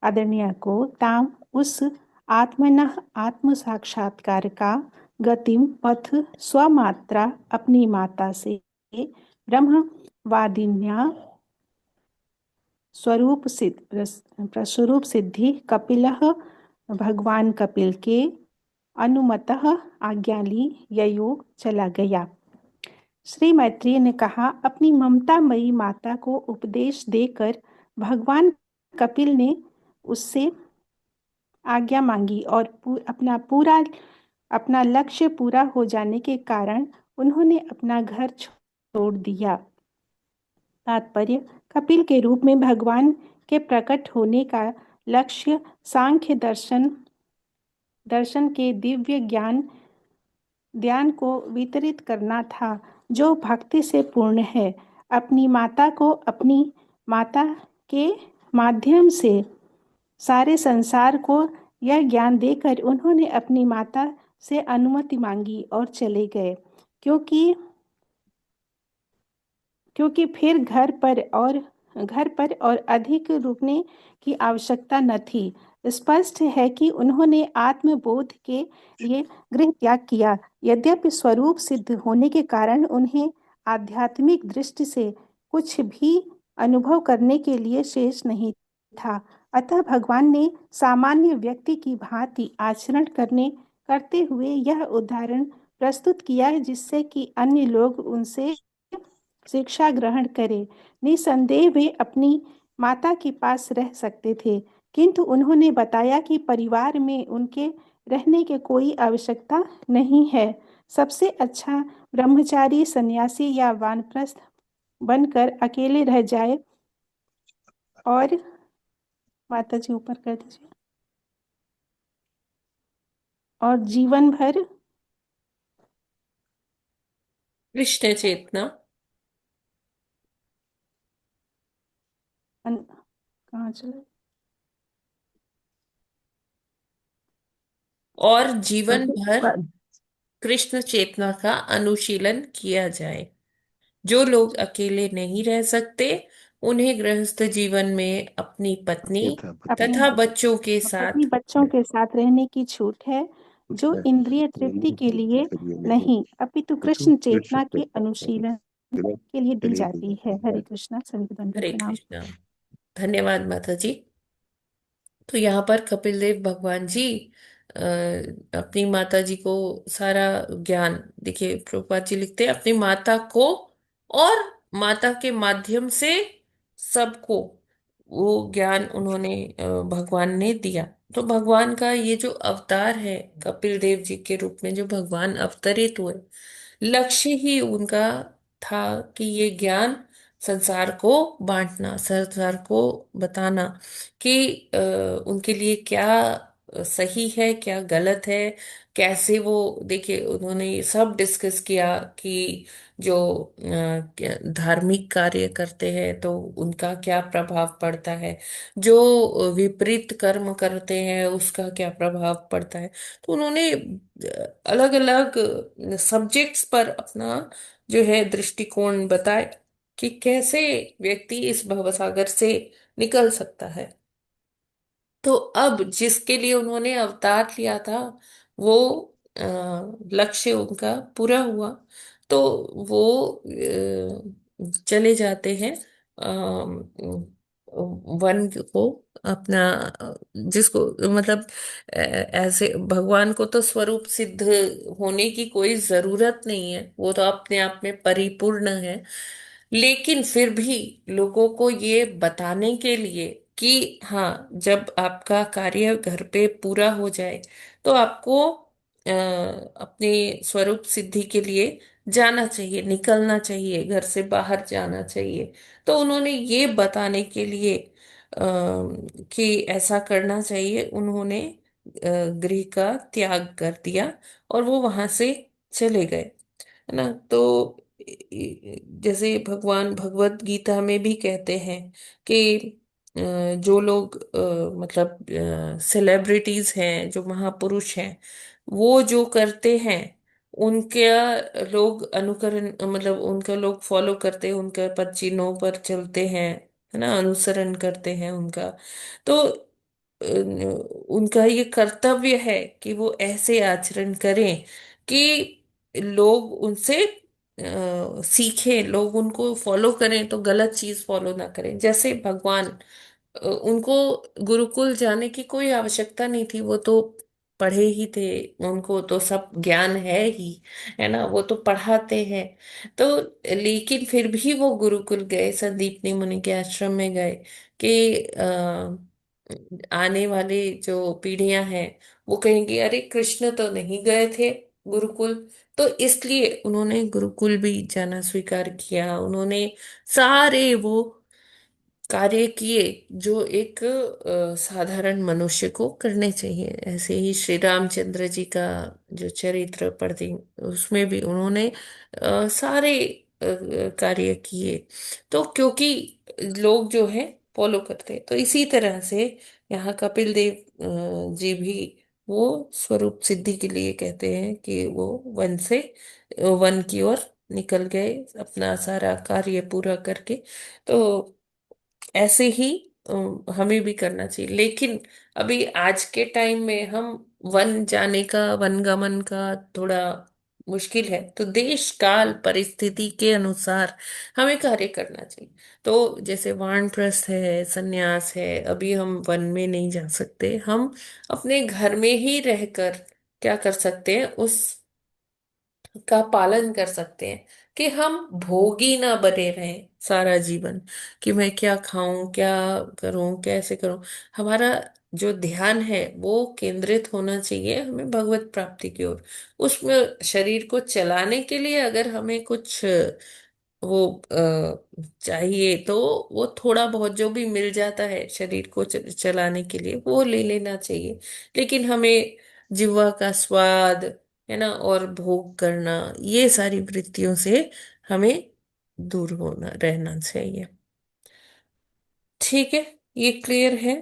आदरणीय को, ताम उस, आत्मनः आत्म साक्षात्कार का, गतिम पथ, स्वमात्रा अपनी माता से, ब्रह्म वादिन्या स्वरूप सिद्धि, कपिलः भगवान कपिल के, अनुमतः आज्ञा ली, ययो चला गया। श्री मैत्रेय ने कहा, अपनी ममतामयी माता को उपदेश देकर भगवान कपिल ने उससे आज्ञा मांगी और अपना लक्ष्य पूरा हो जाने के कारण उन्होंने अपना घर छोड़ दिया। तात्पर्य, कपिल के रूप में भगवान के प्रकट होने का लक्ष्य सांख्य दर्शन के दिव्य ध्यान को वितरित करना था, जो भक्ति से पूर्ण है। अपनी माता को अपनी माता के माध्यम से सारे संसार को यह ज्ञान देकर उन्होंने अपनी माता से अनुमति मांगी और चले गए, क्योंकि फिर घर पर और अधिक रुकने की आवश्यकता न थी। स्पष्ट है कि उन्होंने आत्मबोध के लिए गृह त्याग किया। यद्यपि स्वरूप सिद्ध होने के कारण उन्हें आध्यात्मिक दृष्टि से कुछ भी अनुभव करने के लिए शेष नहीं था, अतः भगवान ने सामान्य व्यक्ति की भांति आचरण करते हुए यह उदाहरण प्रस्तुत किया है, जिससे कि अन्य लोग उनसे शिक्षा ग्रहण करें। निसंदेह वे अपनी माता के पास रह सकते थे, किंतु उन्होंने बताया कि परिवार में उनके रहने की कोई आवश्यकता नहीं है। सबसे अच्छा ब्रह्मचारी, सन्यासी या वानप्रस्थ बनकर अकेले रह जाए और माता जी ऊपर कर दीजिए, और जीवन भर कृष्ण चेतना। कहाँ चले, और जीवन अभी भर कृष्ण चेतना का अनुशीलन किया जाए। जो लोग अकेले नहीं रह सकते, उन्हें गृहस्थ जीवन में अपनी पत्नी अपने तथा बच्चों के पत्नी साथ बच्चों के साथ रहने की छूट है, जो इंद्रिय तृप्ति के लिए नहीं अपितु कृष्ण चेतना के अनुशीलन के लिए दी जाती है। हरे कृष्णा, सभी को दंडवत हरे प्रणाम। कृष्णा। धन्यवाद माता जी। तो यहाँ पर कपिल देव भगवान जी अपनी माता जी को सारा ज्ञान, देखिए प्रभुपाद जी लिखते हैं, अपनी माता को और माता के माध्यम से सबको वो ज्ञान उन्होंने भगवान ने दिया। तो भगवान का ये जो अवतार है, कपिल देव जी के रूप में जो भगवान अवतरित हुए, लक्ष्य ही उनका था कि ये ज्ञान संसार को बांटना, संसार को बताना कि उनके लिए क्या सही है, क्या गलत है, कैसे वो, देखिए उन्होंने ये सब डिस्कस किया कि जो धार्मिक कार्य करते हैं तो उनका क्या प्रभाव पड़ता है, जो विपरीत कर्म करते हैं उसका क्या प्रभाव पड़ता है। तो उन्होंने अलग अलग सब्जेक्ट्स पर अपना जो है दृष्टिकोण बताए कि कैसे व्यक्ति इस भवसागर से निकल सकता है। तो अब जिसके लिए उन्होंने अवतार लिया था, वो लक्ष्य उनका पूरा हुआ। तो वो चले जाते हैं वन को अपना, जिसको मतलब ऐसे भगवान को तो स्वरूप सिद्ध होने की कोई जरूरत नहीं है, वो तो अपने आप में परिपूर्ण है। लेकिन फिर भी लोगों को ये बताने के लिए कि हाँ, जब आपका कार्य घर पे पूरा हो जाए तो आपको अपने स्वरूप सिद्धि के लिए जाना चाहिए, निकलना चाहिए, घर से बाहर जाना चाहिए। तो उन्होंने ये बताने के लिए कि ऐसा करना चाहिए, उन्होंने गृह का त्याग कर दिया और वो वहां से चले गए, है ना। तो जैसे भगवान भगवत गीता में भी कहते हैं कि जो लोग मतलब सेलिब्रिटीज हैं, जो महापुरुष हैं, वो जो करते हैं उनके लोग अनुकरण, मतलब उनका लोग फॉलो करते हैं, उनके पद चिन्हों पर चलते हैं, है ना, अनुसरण करते हैं उनका। तो उनका ये कर्तव्य है कि वो ऐसे आचरण करें कि लोग उनसे सीखें, लोग उनको फॉलो करें, तो गलत चीज फॉलो ना करें। जैसे भगवान, उनको गुरुकुल जाने की कोई आवश्यकता नहीं थी, वो तो पढ़े ही थे, उनको तो सब ज्ञान है ही, है ना, वो तो पढ़ाते हैं। तो लेकिन फिर भी वो गुरुकुल गए, संदीपनी मुनि के आश्रम में गए कि आने वाले जो पीढ़ियां हैं वो कहेंगी अरे कृष्ण तो नहीं गए थे गुरुकुल। तो इसलिए उन्होंने गुरुकुल भी जाना स्वीकार किया, उन्होंने सारे वो कार्य किए जो एक साधारण मनुष्य को करने चाहिए। ऐसे ही श्री रामचंद्र जी का जो चरित्र पढ़ते उसमें भी उन्होंने सारे कार्य किए। तो क्योंकि लोग जो है फॉलो करते हैं, तो इसी तरह से यहाँ कपिल देव जी भी वो स्वरूप सिद्धि के लिए कहते हैं कि वो वन से वन की ओर निकल गए अपना सारा कार्य पूरा करके। तो ऐसे ही हमें भी करना चाहिए। लेकिन अभी आज के टाइम में हम वन जाने का, वन गमन का थोड़ा मुश्किल है, तो देश काल परिस्थिति के अनुसार हमें कार्य करना चाहिए। तो जैसे वानप्रस्थ है, संन्यास है, अभी हम वन में नहीं जा सकते, हम अपने घर में ही रहकर क्या कर सकते हैं, उस का पालन कर सकते हैं कि हम भोगी ना बने रहें सारा जीवन, कि मैं क्या खाऊं, क्या करूं, कैसे करूं। हमारा जो ध्यान है वो केंद्रित होना चाहिए हमें भगवत प्राप्ति की ओर। उसमें शरीर को चलाने के लिए अगर हमें कुछ वो चाहिए, तो वो थोड़ा बहुत जो भी मिल जाता है शरीर को चलाने के लिए वो ले लेना चाहिए। लेकिन हमें जिह्वा का स्वाद, है ना, और भोग करना, ये सारी वृत्तियों से हमें दूर होना रहना चाहिए। ठीक है, ये क्लियर है।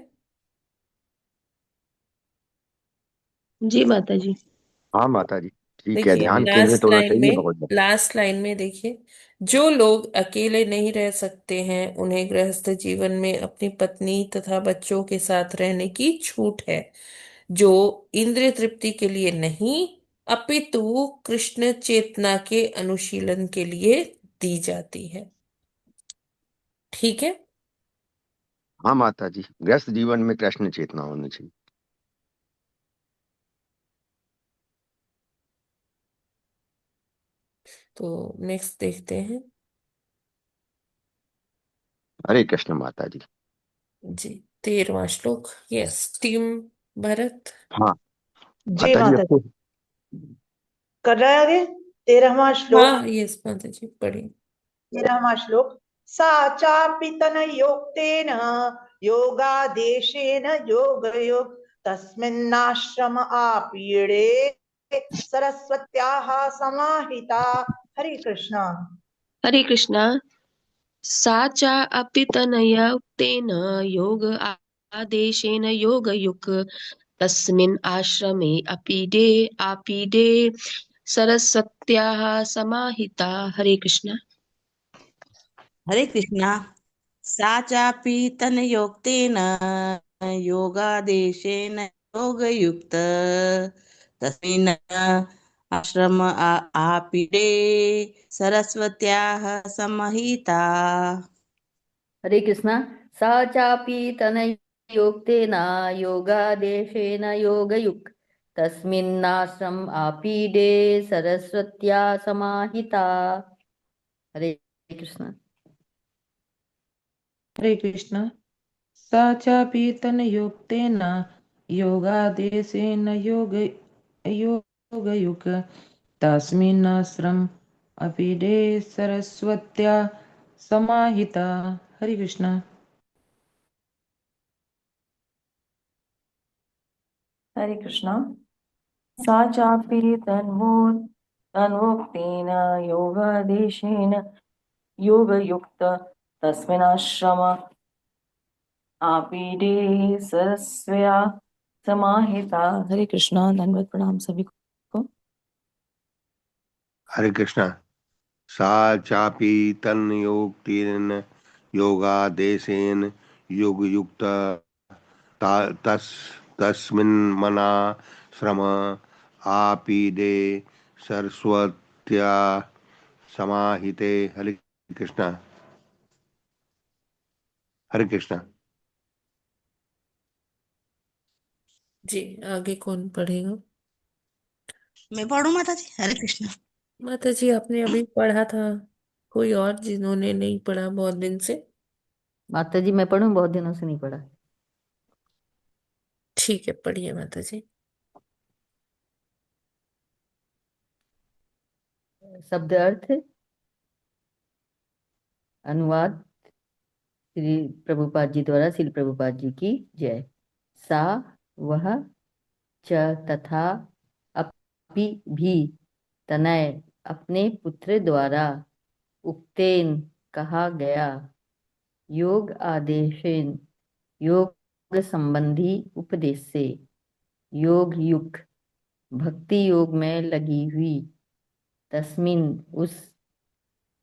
जी माता जी। हाँ माता जी, ठीक है, देखिए ध्यान केंद्रित होना चाहिए बहुत ज्यादा। लास्ट लाइन में देखिए, जो लोग अकेले नहीं रह सकते हैं उन्हें गृहस्थ जीवन में अपनी पत्नी तथा बच्चों के साथ रहने की छूट है, जो इंद्रिय तृप्ति के लिए नहीं अपितु कृष्ण चेतना के अनुशीलन के लिए दी जाती है। ठीक है। हाँ माता जी, व्यस्त जीवन में कृष्ण चेतना होनी चाहिए। तो नेक्स्ट देखते हैं। हरे कृष्ण माता जी। जी, 13वां श्लोक। Yes, team Bharat. हाँ जी माता जी, माता आपको जी। कर रहे हैं आगे 13वां श्लोक। हाँ यस माता जी, पढ़िए। 13वां श्लोक। सा चापि तनयोक्तेन योगादेशेन योगयुक् तस्मिन्नाश्रम आपीडे सरस्वत्याः समाहिता। हरे कृष्णा। हरे कृष्णा। सा च अपि तनया उक्तेन योग आदेशेन योगयुक् तस्मिन् आश्रमे अपीडे सरस्वत्याः समाहिता। हरे कृष्णा। हरे कृष्णा। सा चापि तनयोक्तेन योगादेशेन योगयुक्त तस्मिन् आश्रम आपीडे सरस्वत्याः समाहिता। हरे कृष्णा। सा चापि तनयोक्तेन योगादेशेन योगयुक् तस्मिन्नाश्रम आपीडे सरस्वत्या समाहिता। हरे कृष्णा। हरे कृष्ण। सा चापि तनयोक्तेन योगादेशेन योगयुक् तस्मिन्नाश्रम अपीडे सरस्वत्या समाहिता। हरे कृष्ण। हरे कृष्णा। सा चापि तन्वोक्तेन योगादेशेन योगयुक्त तस्मिन्नाश्रम आपीडे सरस्वया समाहिता। हरे कृष्णा। धन्यवाद, प्रणाम सभी को। हरे कृष्णा। सा चापि तन्योक्तेन योगादेशेन योगयुक्त तस्मिन्मनाश्रम आपीडे सरस्वत्या समाहिते। हरे कृष्णा। हरे कृष्णा। जी, आगे कौन पढ़ेगा? मैं पढ़ूं माता जी? हरे कृष्ण। माता जी, आपने अभी पढ़ा था, कोई और जिन्होंने नहीं पढ़ा बहुत दिन से? माता जी मैं पढ़ूं, बहुत दिनों से नहीं पढ़ा। ठीक है, पढ़िए माता जी। शब्द अर्थ अनुवाद श्री प्रभुपाद जी द्वारा। श्री प्रभुपाद जी की जय। सा वह च तथा अपि भी तनय अपने पुत्र द्वारा उक्तेन कहा गया योग आदेशेन योग संबंधी उपदेश से योग युक्त भक्ति योग में लगी हुई तस्मिन उस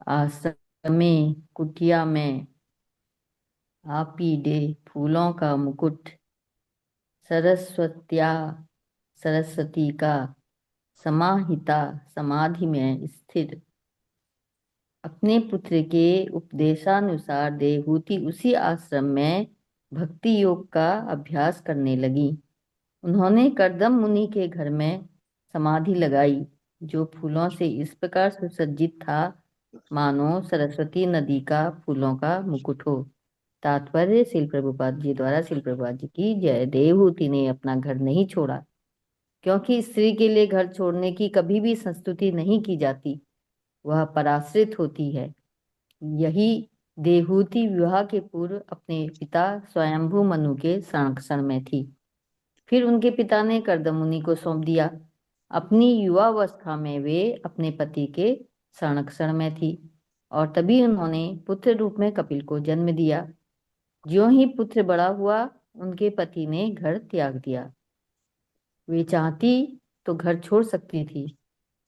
आश्रम में कुटिया में आपीडे फूलों का मुकुट सरस्वत्या सरस्वती का समाहिता समाधि में स्थिर अपने पुत्र के उपदेशानुसार देवहूति उसी आश्रम में भक्ति योग का अभ्यास करने लगी। उन्होंने कर्दम मुनि के घर में समाधि लगाई, जो फूलों से इस प्रकार सुसज्जित था मानो सरस्वती नदी का फूलों का मुकुट हो। तात्पर्य श्रील प्रभुपाद जी द्वारा। श्रील प्रभुपाद जी की जय। देवहूति ने अपना घर नहीं छोड़ा, क्योंकि स्त्री के लिए घर छोड़ने की कभी भी संस्तुति नहीं की जाती, वह पराश्रित होती है। यही देवहूति विवाह के पूर्व अपने पिता स्वयंभू मनु के संरक्षण में थी। फिर उनके पिता ने कर्दम मुनि को सौंप दिया। अपनी युवावस्था में वे अपने पति के संरक्षण में थी और तभी उन्होंने पुत्र रूप में कपिल को जन्म दिया। ज्यों ही पुत्र बड़ा हुआ, उनके पति ने घर त्याग दिया। वे चाहती तो घर छोड़ सकती थी,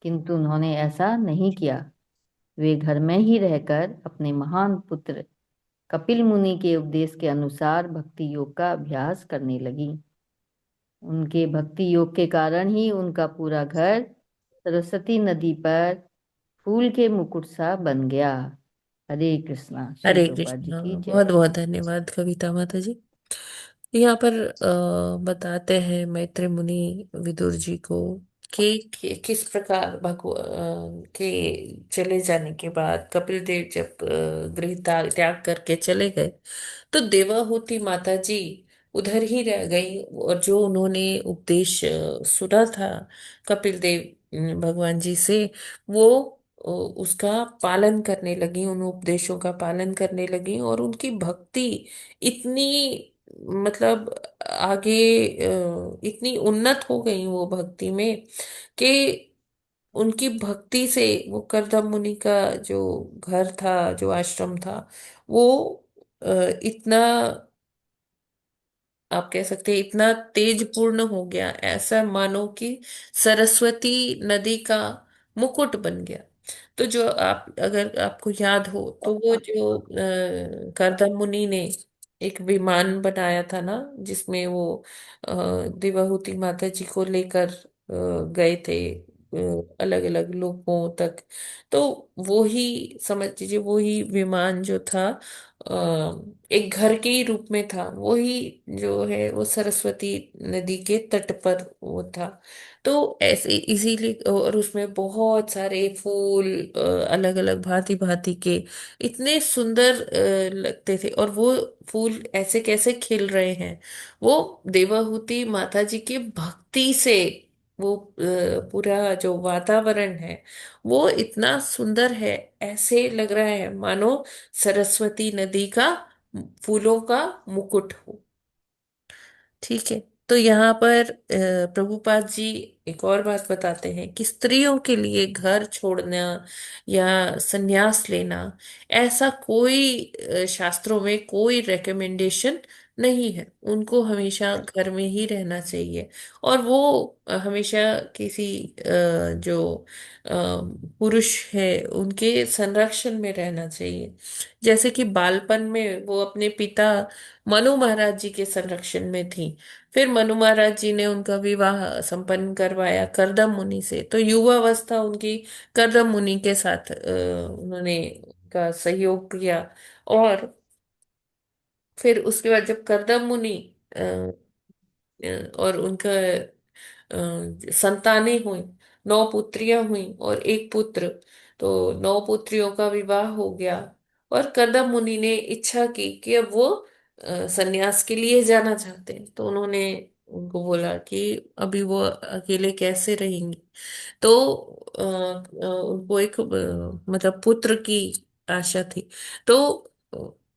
किंतु उन्होंने ऐसा नहीं किया। वे घर में ही रहकर अपने महान पुत्र कपिल मुनि के उपदेश के अनुसार भक्ति योग का अभ्यास करने लगी। उनके भक्ति योग के कारण ही उनका पूरा घर सरस्वती नदी पर फूल के मुकुट सा बन गया। हरे कृष्णा। श्री हरे प्रभुपाद जी कृष्णा। की बहुत जय। बहुत धन्यवाद कविता माता जी। यहाँ पर बताते हैं मैत्री मुनि विदुर जी को कि किस प्रकार भगवान के चले जाने के बाद कपिल देव जब गृह त्याग करके चले गए, तो देवाहूति माता जी उधर ही रह गई, और जो उन्होंने उपदेश सुना था कपिल देव भगवान जी से, वो उसका पालन करने लगी, उन उपदेशों का पालन करने लगी, और उनकी भक्ति इतनी, मतलब आगे इतनी उन्नत हो गई वो भक्ति में कि उनकी भक्ति से वो करदम मुनि का जो घर था, जो आश्रम था, वो इतना, आप कह सकते हैं इतना तेज पूर्ण हो गया, ऐसा मानो कि सरस्वती नदी का मुकुट बन गया। तो जो आप, अगर आपको याद हो, तो वो जो करदम मुनि ने एक विमान बनाया था ना, जिसमें वो देवाहुति माता जी को लेकर गए थे अलग अलग लोगों तक। तो वो ही समझ लीजिए, वो ही विमान जो था एक घर के ही रूप में था, वो ही जो है वो सरस्वती नदी के तट पर वो था। तो ऐसे इसीलिए, और उसमें बहुत सारे फूल अलग अलग भांति भांति के इतने सुंदर लगते थे, और वो फूल ऐसे कैसे खिल रहे हैं, वो देवाहुति माता जी की भक्ति से वो पूरा जो वातावरण है वो इतना सुंदर है, ऐसे लग रहा है मानो सरस्वती नदी का फूलों का मुकुट हो। ठीक है। तो यहाँ पर प्रभुपाद जी एक और बात बताते हैं कि स्त्रियों के लिए घर छोड़ना या संन्यास लेना, ऐसा कोई शास्त्रों में कोई रेकमेंडेशन नहीं है। उनको हमेशा घर में ही रहना चाहिए, और वो हमेशा किसी जो पुरुष है उनके संरक्षण में रहना चाहिए। जैसे कि बालपन में वो अपने पिता मनु महाराज जी के संरक्षण में थी, फिर मनु महाराज जी ने उनका विवाह संपन्न करवाया करदम मुनि से, तो युवावस्था उनकी करदम मुनि के साथ उन्होंने का सहयोग किया। और फिर उसके बाद जब करदम मुनि और उनका संतानें हुई, 9 पुत्रियां हुई और एक पुत्र, तो 9 पुत्रियों का विवाह हो गया। और करदम मुनि ने इच्छा की कि अब वो संन्यास के लिए जाना चाहते हैं, तो उन्होंने उनको बोला कि अभी वो अकेले कैसे रहेंगे। तो उनको एक मतलब पुत्र की आशा थी। तो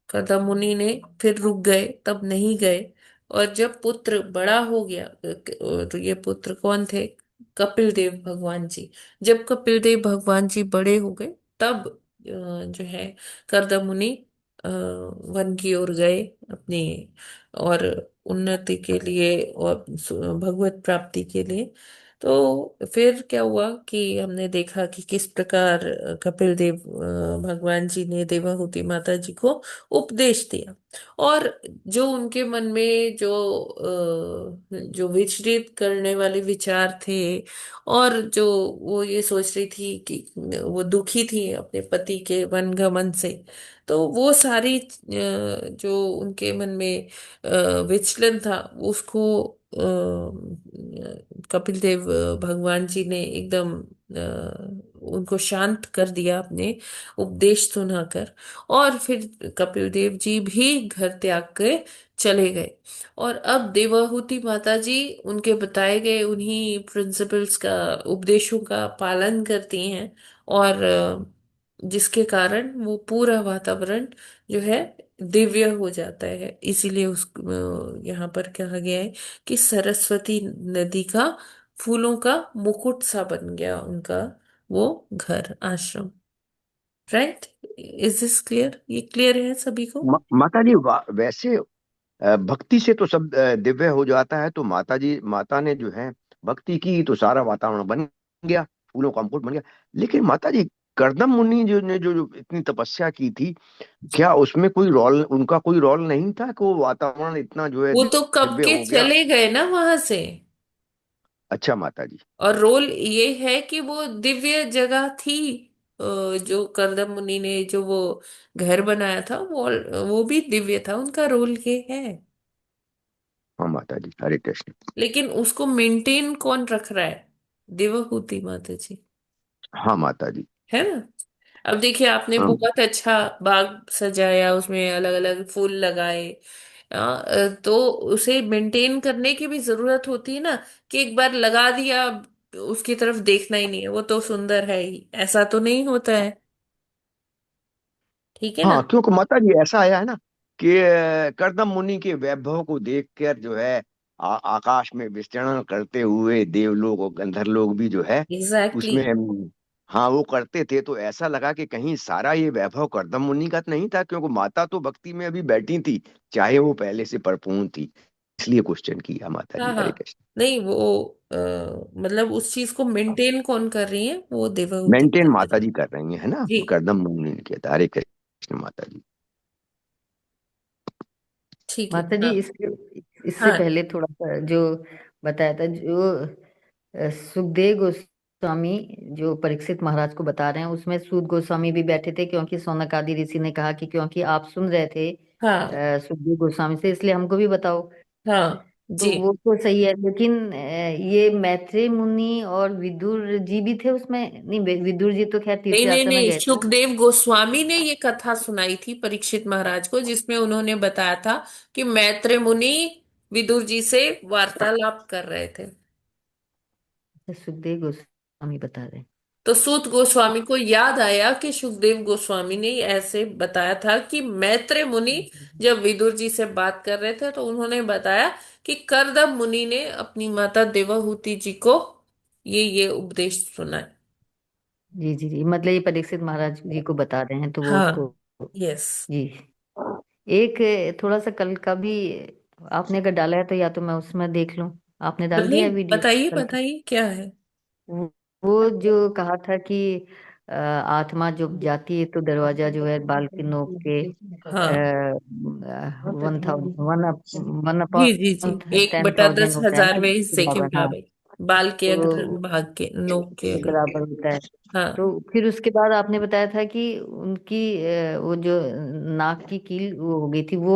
करदम मुनि ने फिर रुक गए, तब नहीं गए। और जब पुत्र बड़ा हो गया, तो ये पुत्र कौन थे? कपिल देव भगवान जी। जब कपिल देव भगवान जी बड़े हो गए, तब जो है करदम मुनि वन की ओर गए अपनी, और उन्नति के लिए और भगवत प्राप्ति के लिए। तो फिर क्या हुआ कि हमने देखा कि किस प्रकार कपिल देव भगवान जी ने देवाहुति माता जी को उपदेश दिया, और जो उनके मन में जो विचलित करने वाले विचार थे, और जो वो ये सोच रही थी कि वो दुखी थी अपने पति के वनगमन से, तो वो सारी जो उनके मन में विचलन था, उसको कपिल देव भगवान जी ने एकदम उनको शांत कर दिया अपने उपदेश सुनाकर। और फिर कपिल देव जी भी घर त्याग के चले गए, और अब देवाहुति माता जी उनके बताए गए उन्हीं प्रिंसिपल्स का, उपदेशों का पालन करती हैं, और जिसके कारण वो पूरा वातावरण जो है दिव्य हो जाता है। इसीलिए उस यहाँ पर कहा गया है कि सरस्वती नदी का फूलों का मुकुट सा बन गया उनका वो घर, आश्रम। राइट? Is this clear? ये क्लियर है सभी को? माता जी वैसे भक्ति से तो सब दिव्य हो जाता है, तो माता जी, माता ने जो है भक्ति की तो सारा वातावरण बन गया, फूलों का मुकुट बन गया। लेकिन माता जी, कर्दम मुनि जो ने जो इतनी तपस्या की थी, क्या उसमें कोई रोल, उनका कोई रोल नहीं था कि वो वातावरण इतना जो है वो तो कब दिव्य के हो गया? चले गए ना वहां से। अच्छा माता जी। और रोल ये है कि वो दिव्य जगह थी। जो करदम मुनि ने जो वो घर बनाया था, वो भी दिव्य था, उनका रोल ये है। हाँ माता जी, हरे कृष्ण। लेकिन उसको मेंटेन कौन रख रहा है? देवहूति माता जी, हाँ माता जी। है ना। अब देखिए, आपने हाँ बहुत अच्छा बाग सजाया, उसमें अलग अलग फूल लगाए। तो उसे मेंटेन करने की भी जरूरत होती है ना, कि एक बार लगा दिया, उसकी तरफ देखना ही नहीं है, वो तो सुंदर है ही, ऐसा तो नहीं होता है। ठीक है ना। हाँ, क्योंकि माता जी ऐसा आया है ना कि कर्दम मुनि के वैभव को देखकर जो है आकाश में विचरण करते हुए देवलोग और गंधर्व लोग भी जो है एग्जैक्टली उसमें हाँ वो करते थे। तो ऐसा लगा कि कहीं सारा ये वैभव कर्दम मुनि का तो नहीं था, क्योंकि माता तो भक्ति में अभी बैठी थी, चाहे वो पहले से परिपूर्ण थी। इसलिए क्वेश्चन किया माता हाँ जी, हाँ। हरे कृष्ण। नहीं, वो मतलब उस चीज को मेंटेन कौन कर रही है? वो देवहूति मेंटेन माता माता जी। जी कर रही है ना, जी। कर्दम मुनि ने किया था, हरे कृष्ण माता जी। ठीक है। माता जी, हाँ इससे इससे हाँ पहले थोड़ा सा जो बताया था, जो सुखदेव गोस्वामी जो परीक्षित महाराज को बता रहे हैं, उसमें सूत गोस्वामी भी बैठे थे, क्योंकि सौनक आदि ऋषि ने कहा कि क्योंकि आप सुन रहे थे हाँ सुखदेव गोस्वामी से, इसलिए हमको भी बताओ। हाँ तो जी। वो तो सही है, लेकिन ये मैत्रेय मुनि और विदुर जी भी थे उसमें? नहीं, विदुर जी तो खैर तीर्थ नहीं नहीं यात्रा में नहीं, गए थे। सुखदेव गोस्वामी ने ये कथा सुनाई थी परीक्षित महाराज को, जिसमें उन्होंने बताया था कि मैत्रेय मुनि विदुर जी से वार्तालाप कर रहे थे। अच्छा, सुखदेव गोस्वामी बता रहे हैं। तो सूत गोस्वामी को याद आया कि सुखदेव गोस्वामी ने ऐसे बताया था कि मैत्रेय मुनि जब विदुर जी से बात कर रहे थे, तो उन्होंने बताया कि करदम मुनि ने अपनी माता देवहूति जी को ये उपदेश सुनाए। जी जी जी, मतलब ये परीक्षित महाराज जी को बता रहे हैं, तो वो हाँ। उसको। यस। जी। एक थोड़ा सा कल का भी आपने अगर डाला है, तो या तो मैं उसमें देख लूं। आपने डाल दिया नहीं, है वीडियो बताइए कल का? बताइए क्या है। वो जो कहा था कि आत्मा जो जाती है, तो दरवाजा जो है बाल की नोक के हाँ 1 जी अपॉन जी जी, एक टेन बटा दस थाउजेंड होता है ना, हजारवें उसके हिस्से के बराबर। हाँ, मुताबिक, बाल के अग्र तो भाग के, नोक के के अग्र। बराबर होता है। हाँ। तो फिर उसके बाद आपने बताया था कि उनकी वो जो नाक की कील वो हो गई थी, वो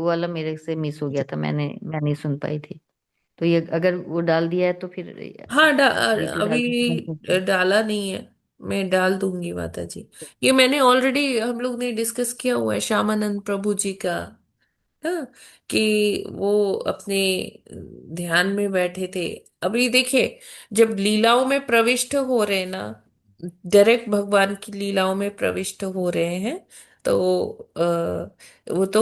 वाला मेरे से मिस हो गया था, मैं नहीं सुन पाई थी। तो ये अगर वो डाल दिया है, तो फिर हाँ ये तो डाल अभी डाला नहीं है। मैं डाल दूंगी माता जी। ये मैंने ऑलरेडी, हम लोग ने डिस्कस किया हुआ है श्यामानंद प्रभु जी का। हाँ, कि वो अपने ध्यान में बैठे थे। अभी देखिए, जब लीलाओं में प्रविष्ट हो रहे हैं ना, डायरेक्ट भगवान की लीलाओं में प्रविष्ट हो रहे हैं, तो वो तो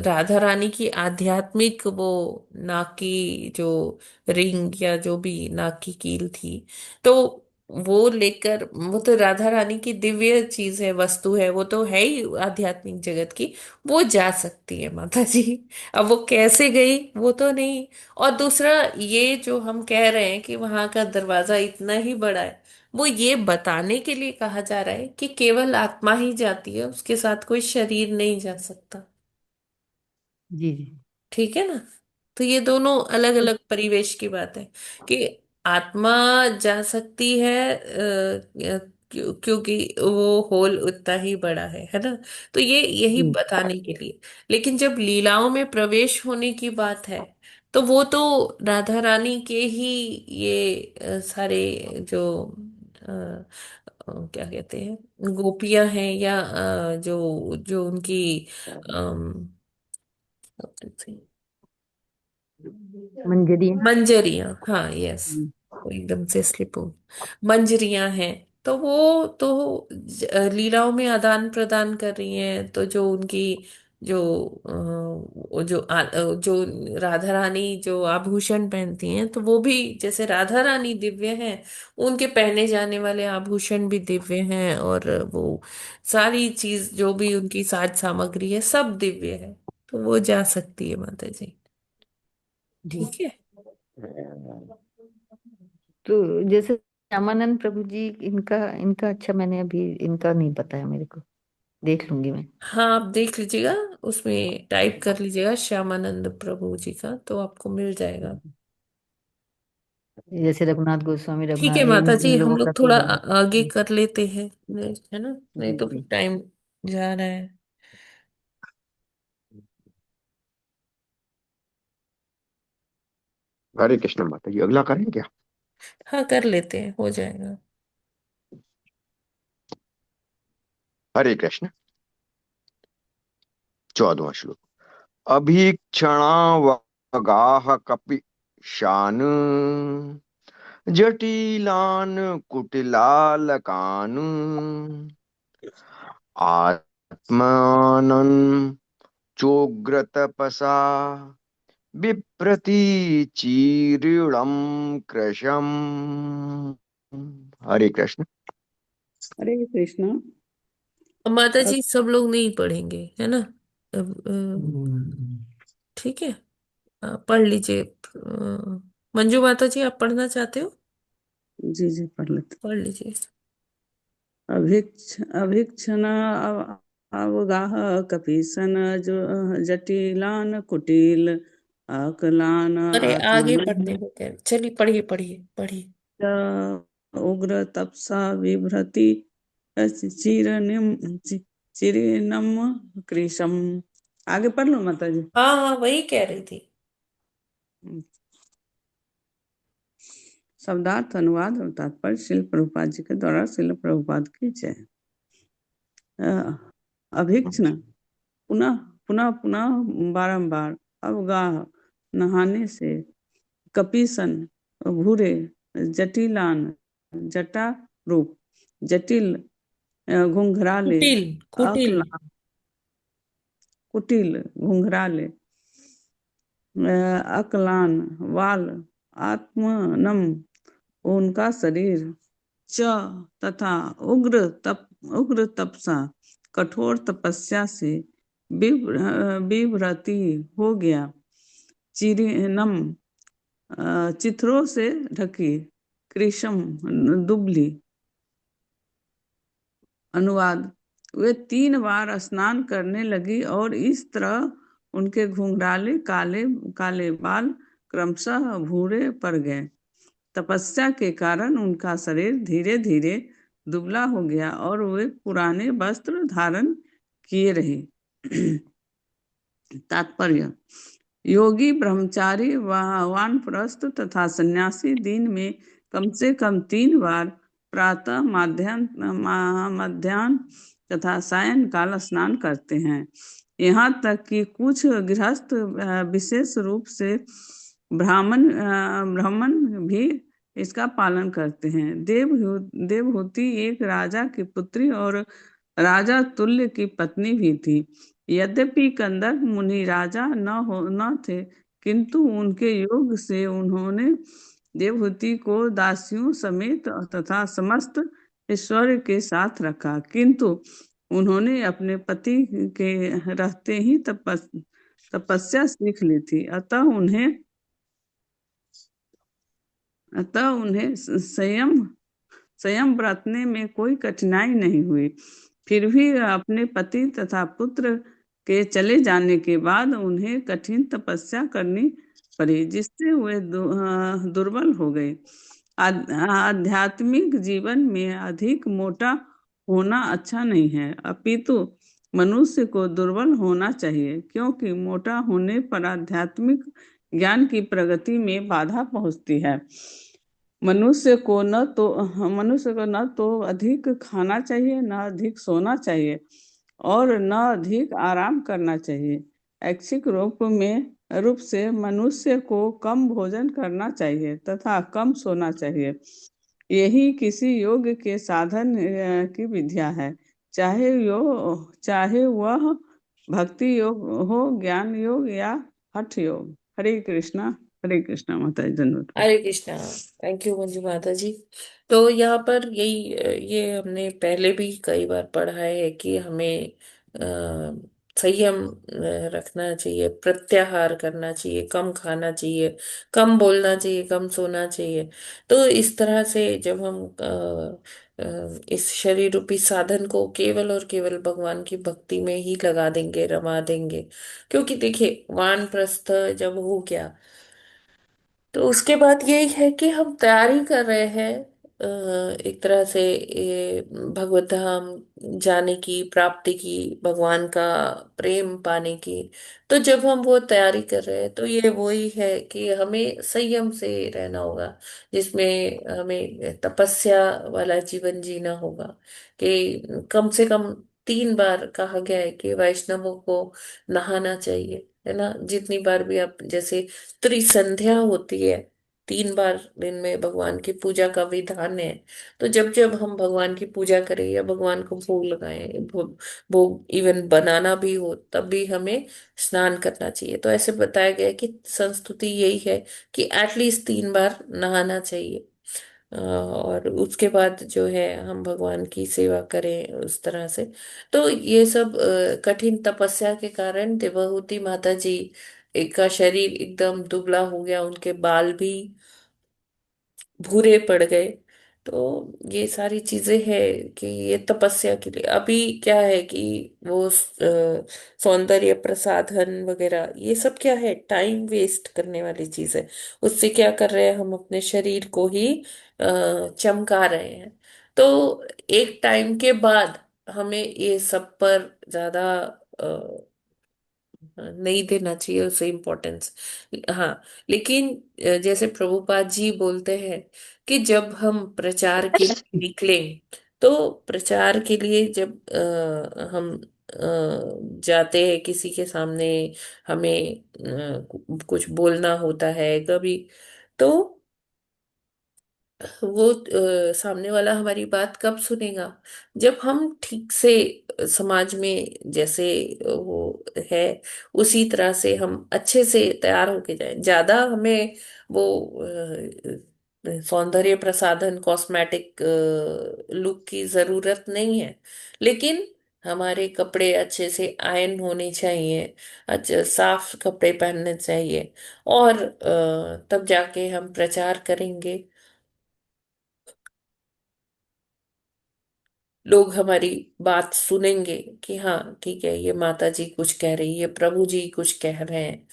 राधा रानी की आध्यात्मिक वो नाक की जो रिंग या जो भी नाक की कील थी, तो वो लेकर, वो तो राधा रानी की दिव्य चीज है, वस्तु है, वो तो है ही आध्यात्मिक जगत की। वो जा सकती है माता जी। अब वो कैसे गई वो तो नहीं। और दूसरा, ये जो हम कह रहे हैं कि वहां का दरवाजा इतना ही बड़ा है, वो ये बताने के लिए कहा जा रहा है कि केवल आत्मा ही जाती है, उसके साथ कोई शरीर नहीं जा सकता। जी जी। ठीक है ना। तो ये दोनों अलग अलग परिवेश की बात है, कि आत्मा जा सकती है क्योंकि वो होल उतना ही बड़ा है ना। तो ये यही जी बताने के लिए। लेकिन जब लीलाओं में प्रवेश होने की बात है, तो वो तो राधा रानी के ही ये सारे जो क्या कहते हैं, गोपियां हैं, या जो जो उनकी मंजरी। मंजरियां, हाँ यस, वो एकदम से स्लिप हो, मंजरियां हैं। तो वो तो लीलाओं में आदान प्रदान कर रही हैं, तो जो उनकी जो वो जो राधा रानी जो आभूषण पहनती हैं, तो वो भी जैसे राधा रानी दिव्य हैं, उनके पहने जाने वाले आभूषण भी दिव्य हैं, और वो सारी चीज जो भी उनकी साज सामग्री है, सब दिव्य है। तो वो जा सकती है माता जी। जी। ठीक है। तो जैसे श्यामानंद प्रभु जी, इनका इनका अच्छा, मैंने अभी इनका नहीं पता है मेरे को, देख लूंगी मैं। हाँ, आप देख लीजिएगा, उसमें टाइप कर लीजिएगा श्यामानंद प्रभु जी का, तो आपको मिल जाएगा। जैसे रघुनाथ गोस्वामी, ठीक है रघुनाथ, माता जी, इन हम लोगों का लोग तो थोड़ा है। आगे कर लेते हैं, है ना, नहीं जी तो जी। फिर टाइम जा रहा है। हरे कृष्ण माता जी, अगला करें क्या? हाँ, कर लेते हैं, हो जाएगा। हरे कृष्ण। 14वां श्लोक। अभीक्षणावगाह कपि शान जटिलान कुटिलालकान आत्मानं चोग्रतपसा विप्रतीचीर्णं कृशम्। हरे कृष्ण। हरे कृष्णा। अब माता अब जी सब लोग नहीं पढ़ेंगे, है ना। अब ठीक है, पढ़ लीजिए। मंजू माता जी, आप पढ़ना चाहते हो? जी जी पढ़ लेते। पढ़ लीजिए। अभीक्षण अवगाह कपीसन जो जटिलान कुटिल आकलान अरे, आगे आत्मन पढ़ने को कह, चलिए पढ़िए पढ़िए पढ़िए। उग्र तपसा बिभ्रति चिरनिम चिरिनम कृशम। आगे पढ़ लो माता जी। हाँ हाँ, वही कह रही थी। शब्दार्थ अनुवाद और तात्पर्य शिल प्रभुपाद जी के द्वारा शिल प्रभुपाद की जय। अभीक्षण पुनः पुनः पुनः बारंबार अवगाह नहाने से कपीसन भूरे जटिलान जटा रूप जटिल घुंघराले कुटिल कुटिल। अकला कुटिल घुंघराले अकलान वाल आत्मनम उनका शरीर च तथा उग्र तपसा कठोर तपस्या से विभ्रति हो गया। चिरिनम चित्रों से ढकी कृशम दुबली। अनुवाद। वे 3 बार स्नान करने लगी और इस तरह उनके घुंघराले काले काले बाल क्रमशः भूरे पड़ गए। तपस्या के कारण उनका शरीर धीरे धीरे दुबला हो गया और वे पुराने वस्त्र धारण किए रहे। तात्पर्य। योगी ब्रह्मचारी वानप्रस्थ तथा सन्यासी दिन में कम से कम 3 बार प्रातः मध्याह्न तथा सायं काल स्नान करते हैं। यहाँ तक कि कुछ गृहस्थ विशेष रूप से ब्राह्मण भी इसका पालन करते हैं। देवहूति एक राजा की पुत्री और राजा तुल्य की पत्नी भी थी। यद्यपि कंदर्प मुनि राजा न थे, किंतु उनके योग से उन्होंने देवहूति को दासियों समेत तथा समस्त ऐश्वर्य के साथ रखा, किंतु उन्होंने अपने पति के रहते ही तपस्या सीख ली थी। अतः उन्हें संयम बरतने में कोई कठिनाई नहीं हुई। फिर भी अपने पति तथा पुत्र के चले जाने के बाद उन्हें कठिन तपस्या करनी पड़ी, जिससे वे दुर्बल हो गए। आध्यात्मिक जीवन में अधिक मोटा होना अच्छा नहीं है, अपितु मनुष्य को दुर्बल होना चाहिए, क्योंकि मोटा होने पर आध्यात्मिक ज्ञान की प्रगति में बाधा पहुंचती है। मनुष्य को न तो अधिक खाना चाहिए, न अधिक सोना चाहिए और न अधिक आराम करना चाहिए। ऐच्छिक रूप से मनुष्य को कम भोजन करना चाहिए तथा कम सोना चाहिए। यही किसी योग के साधन की विद्या है, चाहे वह भक्ति योग हो, ज्ञान योग या हठ योग। हरे कृष्णा माता जी धन्यवाद। हरे कृष्णा। थैंक यू मंजू माता जी। तो यहाँ पर यही, ये हमने पहले भी कई बार पढ़ा है कि हमें संयम रखना चाहिए, प्रत्याहार करना चाहिए, कम खाना चाहिए, कम बोलना चाहिए, कम सोना चाहिए। तो इस तरह से जब हम इस शरीर रूपी साधन को केवल और केवल भगवान की भक्ति में ही लगा देंगे, रमा देंगे। क्योंकि देखिए वानप्रस्थ जब हो गया तो उसके बाद यही है कि हम तैयारी कर रहे हैं एक तरह से ये भगवत धाम जाने की, प्राप्ति की, भगवान का प्रेम पाने की। तो जब हम वो तैयारी कर रहे हैं तो ये वही है कि हमें संयम से रहना होगा, जिसमें हमें तपस्या वाला जीवन जीना होगा। कि कम से कम 3 बार कहा गया है कि वैष्णवों को नहाना चाहिए, है ना। जितनी बार भी आप, जैसे त्रिसंध्या होती है, 3 बार दिन में भगवान की पूजा का विधान है। तो जब जब हम भगवान की पूजा करें या भगवान को भोग लगाएं, भोग इवन बनाना भी हो, तब भी हमें स्नान करना चाहिए। तो ऐसे बताया गया है कि संस्तुति यही है कि एटलीस्ट 3 बार नहाना चाहिए। और उसके बाद जो है हम भगवान की सेवा करें उस तरह से। तो ये सब कठिन तपस्या के कारण देवहूति माता जी का शरीर एकदम दुबला हो गया, उनके बाल भी भूरे पड़ गए। तो ये सारी चीजें हैं कि ये तपस्या के लिए। अभी क्या है कि वो सौंदर्य प्रसाधन वगैरह ये सब क्या है, टाइम वेस्ट करने वाली चीज है। उससे क्या कर रहे हैं, हम अपने शरीर को ही चमका रहे हैं। तो एक टाइम के बाद हमें ये सब पर ज्यादा नहीं देना चाहिए उसे इम्पोर्टेंस। हाँ, लेकिन जैसे प्रभुपाद जी बोलते हैं कि जब हम प्रचार के लिए निकलें, तो प्रचार के लिए जब हम जाते हैं किसी के सामने, हमें कुछ बोलना होता है कभी, तो वो सामने वाला हमारी बात कब सुनेगा, जब हम ठीक से समाज में जैसे वो है उसी तरह से हम अच्छे से तैयार होके जाए। ज्यादा हमें वो सौंदर्य प्रसाधन, कॉस्मेटिक लुक की जरूरत नहीं है। लेकिन हमारे कपड़े अच्छे से आयन होने चाहिए, अच्छे साफ कपड़े पहनने चाहिए। और तब जाके हम प्रचार करेंगे, लोग हमारी बात सुनेंगे कि हाँ ठीक है, ये माता जी कुछ कह रही है, प्रभु जी कुछ कह रहे हैं।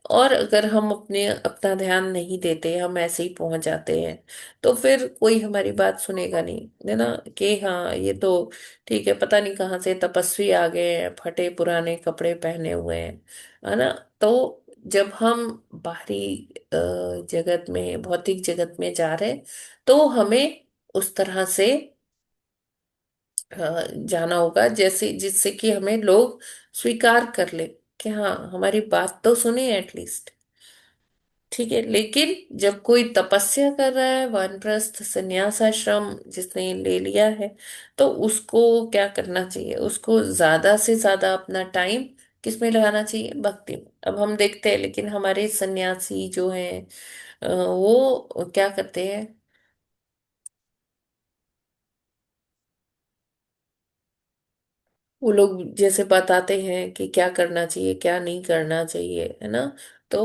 और अगर हम अपना ध्यान नहीं देते, हम ऐसे ही पहुंच जाते हैं, तो फिर कोई हमारी बात सुनेगा नहीं, है ना। कि हाँ ये तो ठीक है, पता नहीं कहाँ से तपस्वी आ गए हैं, फटे पुराने कपड़े पहने हुए हैं, है ना। तो जब हम बाहरी जगत में, भौतिक जगत में जा रहे हैं, तो हमें उस तरह से जाना होगा जैसे, जिससे कि हमें लोग स्वीकार कर ले कि हाँ हमारी बात तो सुने एटलीस्ट। ठीक है, लेकिन जब कोई तपस्या कर रहा है, वानप्रस्थ संन्यास आश्रम जिसने ले लिया है, तो उसको क्या करना चाहिए, उसको ज्यादा से ज्यादा अपना टाइम किसमें लगाना चाहिए, भक्ति में। अब हम देखते हैं, लेकिन हमारे सन्यासी जो हैं वो क्या करते हैं, वो लोग जैसे बताते हैं कि क्या करना चाहिए क्या नहीं करना चाहिए, है ना। तो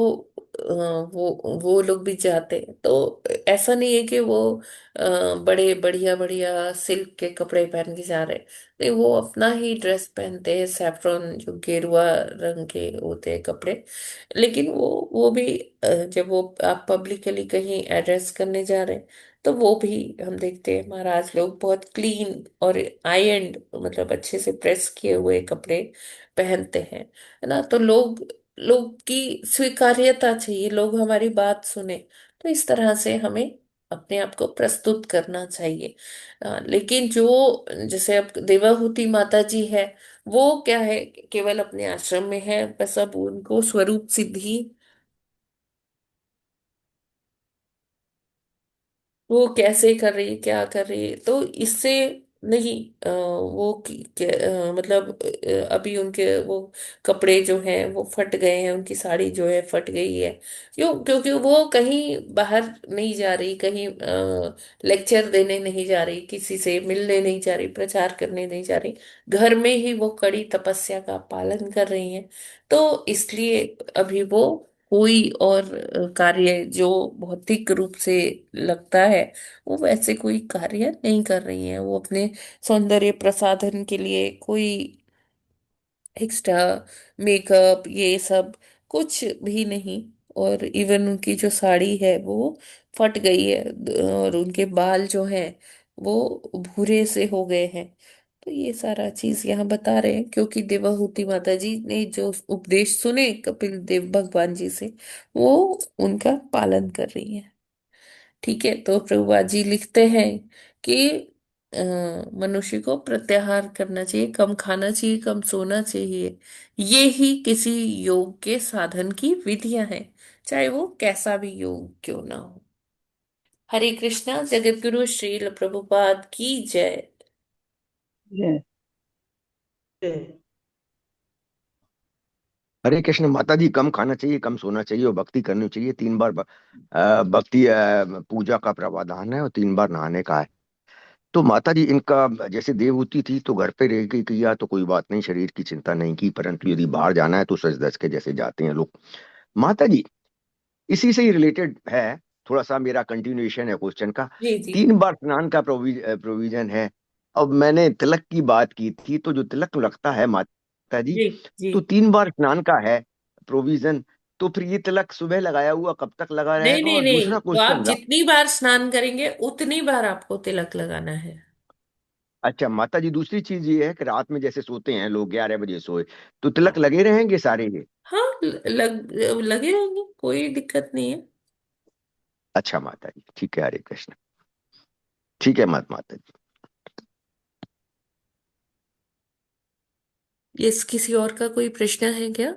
वो लोग भी जाते हैं। तो ऐसा नहीं है कि वो बड़े बढ़िया बढ़िया सिल्क के कपड़े पहन के जा रहे हैं। नहीं, वो अपना ही ड्रेस पहनते हैं, सैफरन जो गेरुआ रंग के होते हैं कपड़े। लेकिन वो भी जब वो आप पब्लिकली कहीं एड्रेस करने जा रहे हैं, तो वो भी हम देखते हैं महाराज लोग बहुत क्लीन और आयरन, मतलब अच्छे से प्रेस किए हुए कपड़े पहनते हैं, है ना। तो लोग लोग की स्वीकार्यता चाहिए, लोग हमारी बात सुने। तो इस तरह से हमें अपने आप को प्रस्तुत करना चाहिए। लेकिन जो जैसे अब देवाहूति माता जी है, वो क्या है, केवल अपने आश्रम में है, बस अब उनको स्वरूप सिद्धि वो कैसे कर रही है, क्या कर रही है, तो इससे नहीं, वो मतलब अभी उनके वो कपड़े जो हैं वो फट गए हैं, उनकी साड़ी जो है फट गई है। क्यों? क्योंकि वो कहीं बाहर नहीं जा रही, कहीं लेक्चर देने नहीं जा रही, किसी से मिलने नहीं जा रही, प्रचार करने नहीं जा रही। घर में ही वो कड़ी तपस्या का पालन कर रही हैं। तो इसलिए अभी वो कोई और कार्य जो भौतिक रूप से लगता है, वो वैसे कोई कार्य नहीं कर रही हैं। वो अपने सौंदर्य प्रसाधन के लिए कोई एक्स्ट्रा मेकअप ये सब कुछ भी नहीं। और इवन उनकी जो साड़ी है वो फट गई है, और उनके बाल जो हैं वो भूरे से हो गए हैं। तो ये सारा चीज यहाँ बता रहे हैं, क्योंकि देवाहूति माता जी ने जो उपदेश सुने कपिल देव भगवान जी से, वो उनका पालन कर रही हैं। ठीक है, तो प्रभुपाद जी लिखते हैं कि मनुष्य को प्रत्याहार करना चाहिए, कम खाना चाहिए, कम सोना चाहिए। ये ही किसी योग के साधन की विधियां हैं, चाहे वो कैसा भी योग क्यों ना हो। हरे कृष्णा। जगत गुरु श्रील प्रभुपाद की जय। जय। हरे कृष्ण माता जी। कम खाना चाहिए, कम सोना चाहिए और भक्ति करनी चाहिए। 3 बार भक्ति पूजा का प्रावधान है और 3 बार नहाने का है। तो माता जी इनका जैसे देवहूति थी तो घर पे रह के किया तो कोई बात नहीं, शरीर की चिंता नहीं की, परंतु यदि बाहर जाना है तो सच धज के जैसे जाते हैं लोग। माता जी इसी से ही रिलेटेड है, थोड़ा सा मेरा कंटिन्यूएशन है क्वेश्चन का। जी जी 3 बार स्नान का प्रोविजन है। अब मैंने तिलक की बात की थी, तो जो तिलक लगता है माता जी, जी जी। तो 3 बार स्नान का है प्रोविजन। तो फिर ये तिलक सुबह लगाया हुआ कब तक लगा नहीं रहेगा? नहीं और नहीं, दूसरा तो आप क्वेश्चन, जितनी बार स्नान करेंगे उतनी बार आपको तिलक लगाना है। अच्छा माता जी दूसरी चीज ये है कि रात में जैसे सोते हैं लोग, 11 बजे सोए, तो तिलक लगे रहेंगे सारे ये? हाँ, लगे रहेंगे, कोई दिक्कत नहीं है। अच्छा माता जी ठीक है, हरे कृष्ण। ठीक है माता जी। ये किसी और का कोई प्रश्न है क्या?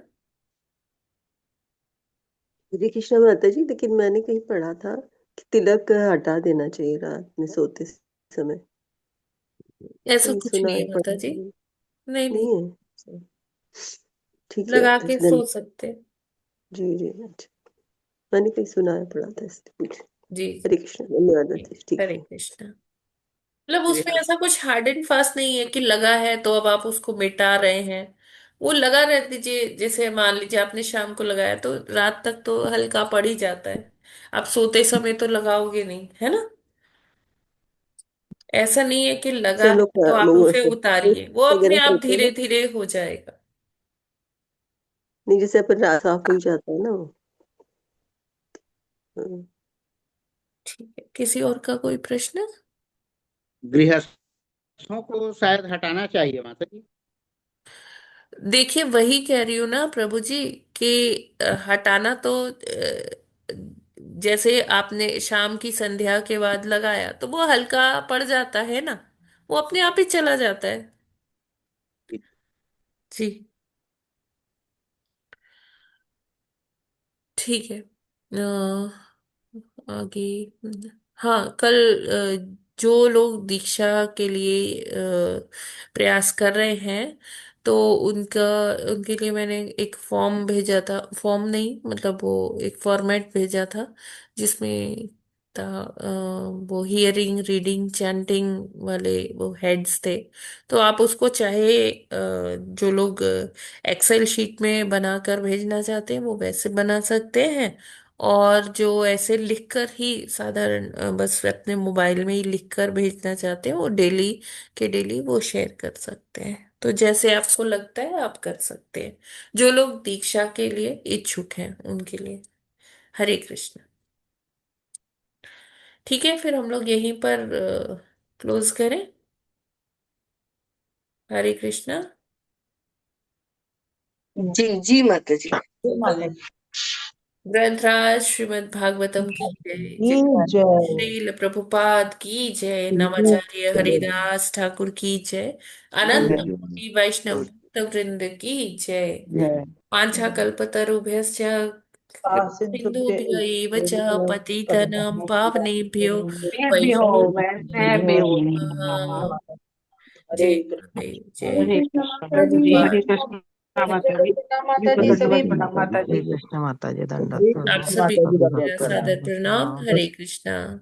हरे कृष्णा माता जी, लेकिन मैंने कहीं पढ़ा था कि तिलक हटा देना चाहिए रात में सोते समय। ऐसा कहीं कुछ सुना नहीं है, है माता पढ़ा जी। है? नहीं नहीं, नहीं है? अच्छा, ठीक है लगा माता के जी, सो धन्यवाद। सकते हैं। जी जी, अच्छा। मैंने कहीं सुना है, पढ़ा था, इसलिए पूछा। जी हरे कृष्ण, धन्यवाद जी। माता जी, ठीक हरे है। कृष्णा। मतलब श्री उसमें हरि। ऐसा कुछ हार्ड एंड फास्ट नहीं है कि लगा है तो अब आप उसको मिटा रहे हैं। वो लगा रह दीजिए, जैसे मान लीजिए आपने शाम को लगाया तो रात तक तो हल्का पड़ ही जाता है। आप सोते समय तो लगाओगे नहीं, है ना? ऐसा नहीं है कि लगा से हम है लोग तो आप वो उसे उतारिए, वो अपने वगैरह आप करते धीरे हैं। धीरे हो जाएगा। नहीं, जैसे अपन रात साफ हो ही जाता है ना वो। हाँ। ठीक है, किसी और का कोई प्रश्न? गृहस्थों को शायद हटाना चाहिए माता जी। देखिए वही कह रही हूँ ना प्रभु जी कि हटाना तो जैसे आपने शाम की संध्या के बाद लगाया तो वो हल्का पड़ जाता है ना, वो अपने आप ही चला जाता है। जी ठीक है। आगे, हाँ कल जो लोग दीक्षा के लिए प्रयास कर रहे हैं, तो उनका उनके लिए मैंने एक फॉर्म भेजा था, फॉर्म नहीं मतलब वो एक फॉर्मेट भेजा था, जिसमें था वो हियरिंग रीडिंग चैंटिंग वाले वो हेड्स थे। तो आप उसको चाहे जो लोग एक्सेल शीट में बनाकर भेजना चाहते हैं वो वैसे बना सकते हैं, और जो ऐसे लिखकर ही साधारण बस अपने मोबाइल में ही लिखकर भेजना चाहते हैं वो डेली के डेली वो शेयर कर सकते हैं। तो जैसे आपको लगता है आप कर सकते हैं, जो लोग दीक्षा के लिए इच्छुक हैं उनके लिए। हरे कृष्ण। ठीक है, फिर हम लोग यहीं पर क्लोज करें। हरे कृष्णा। जी जी माता जी। माता जी ग्रंथराज श्रीमद् भागवतम की जय। की जय जय। श्रील प्रभुपाद की जय। की नवाचार्य जय। हरिदास ठाकुर की जय। अनंत जय कोटि वैष्णव भक्त वृंद की जय। जय। वाञ्छा कल्पतरुभ्यश्च सिन्धुभ्यैव च पतितनां पावनेभ्यो मैं भी वैष्णवेभ्यो हूँ, मैं भी नमो हूँ। नमः। जय गुरुदेव, जय हरे कृष्ण जी, हरे कृष्ण माता जी, सभी को दंडवत प्रणाम माता जी। हरे कृष्ण माता जी, दंडवत आप प्रणाम। सभी को सभी मेरा भक्तों सादर को प्रणाम। प्रणाम। हरे कृष्णा।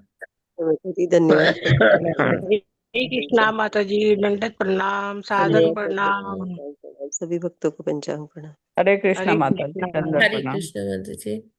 जी धन्यवाद। हरे कृष्णा माता जी, दंडवत प्रणाम, सादर प्रणाम। सभी भक्तों को पंचांग प्रणाम। हरे कृष्णा हरे माता जी, कृष्णा। दंडवत हरे प्रणाम। कृष्ण माता जी।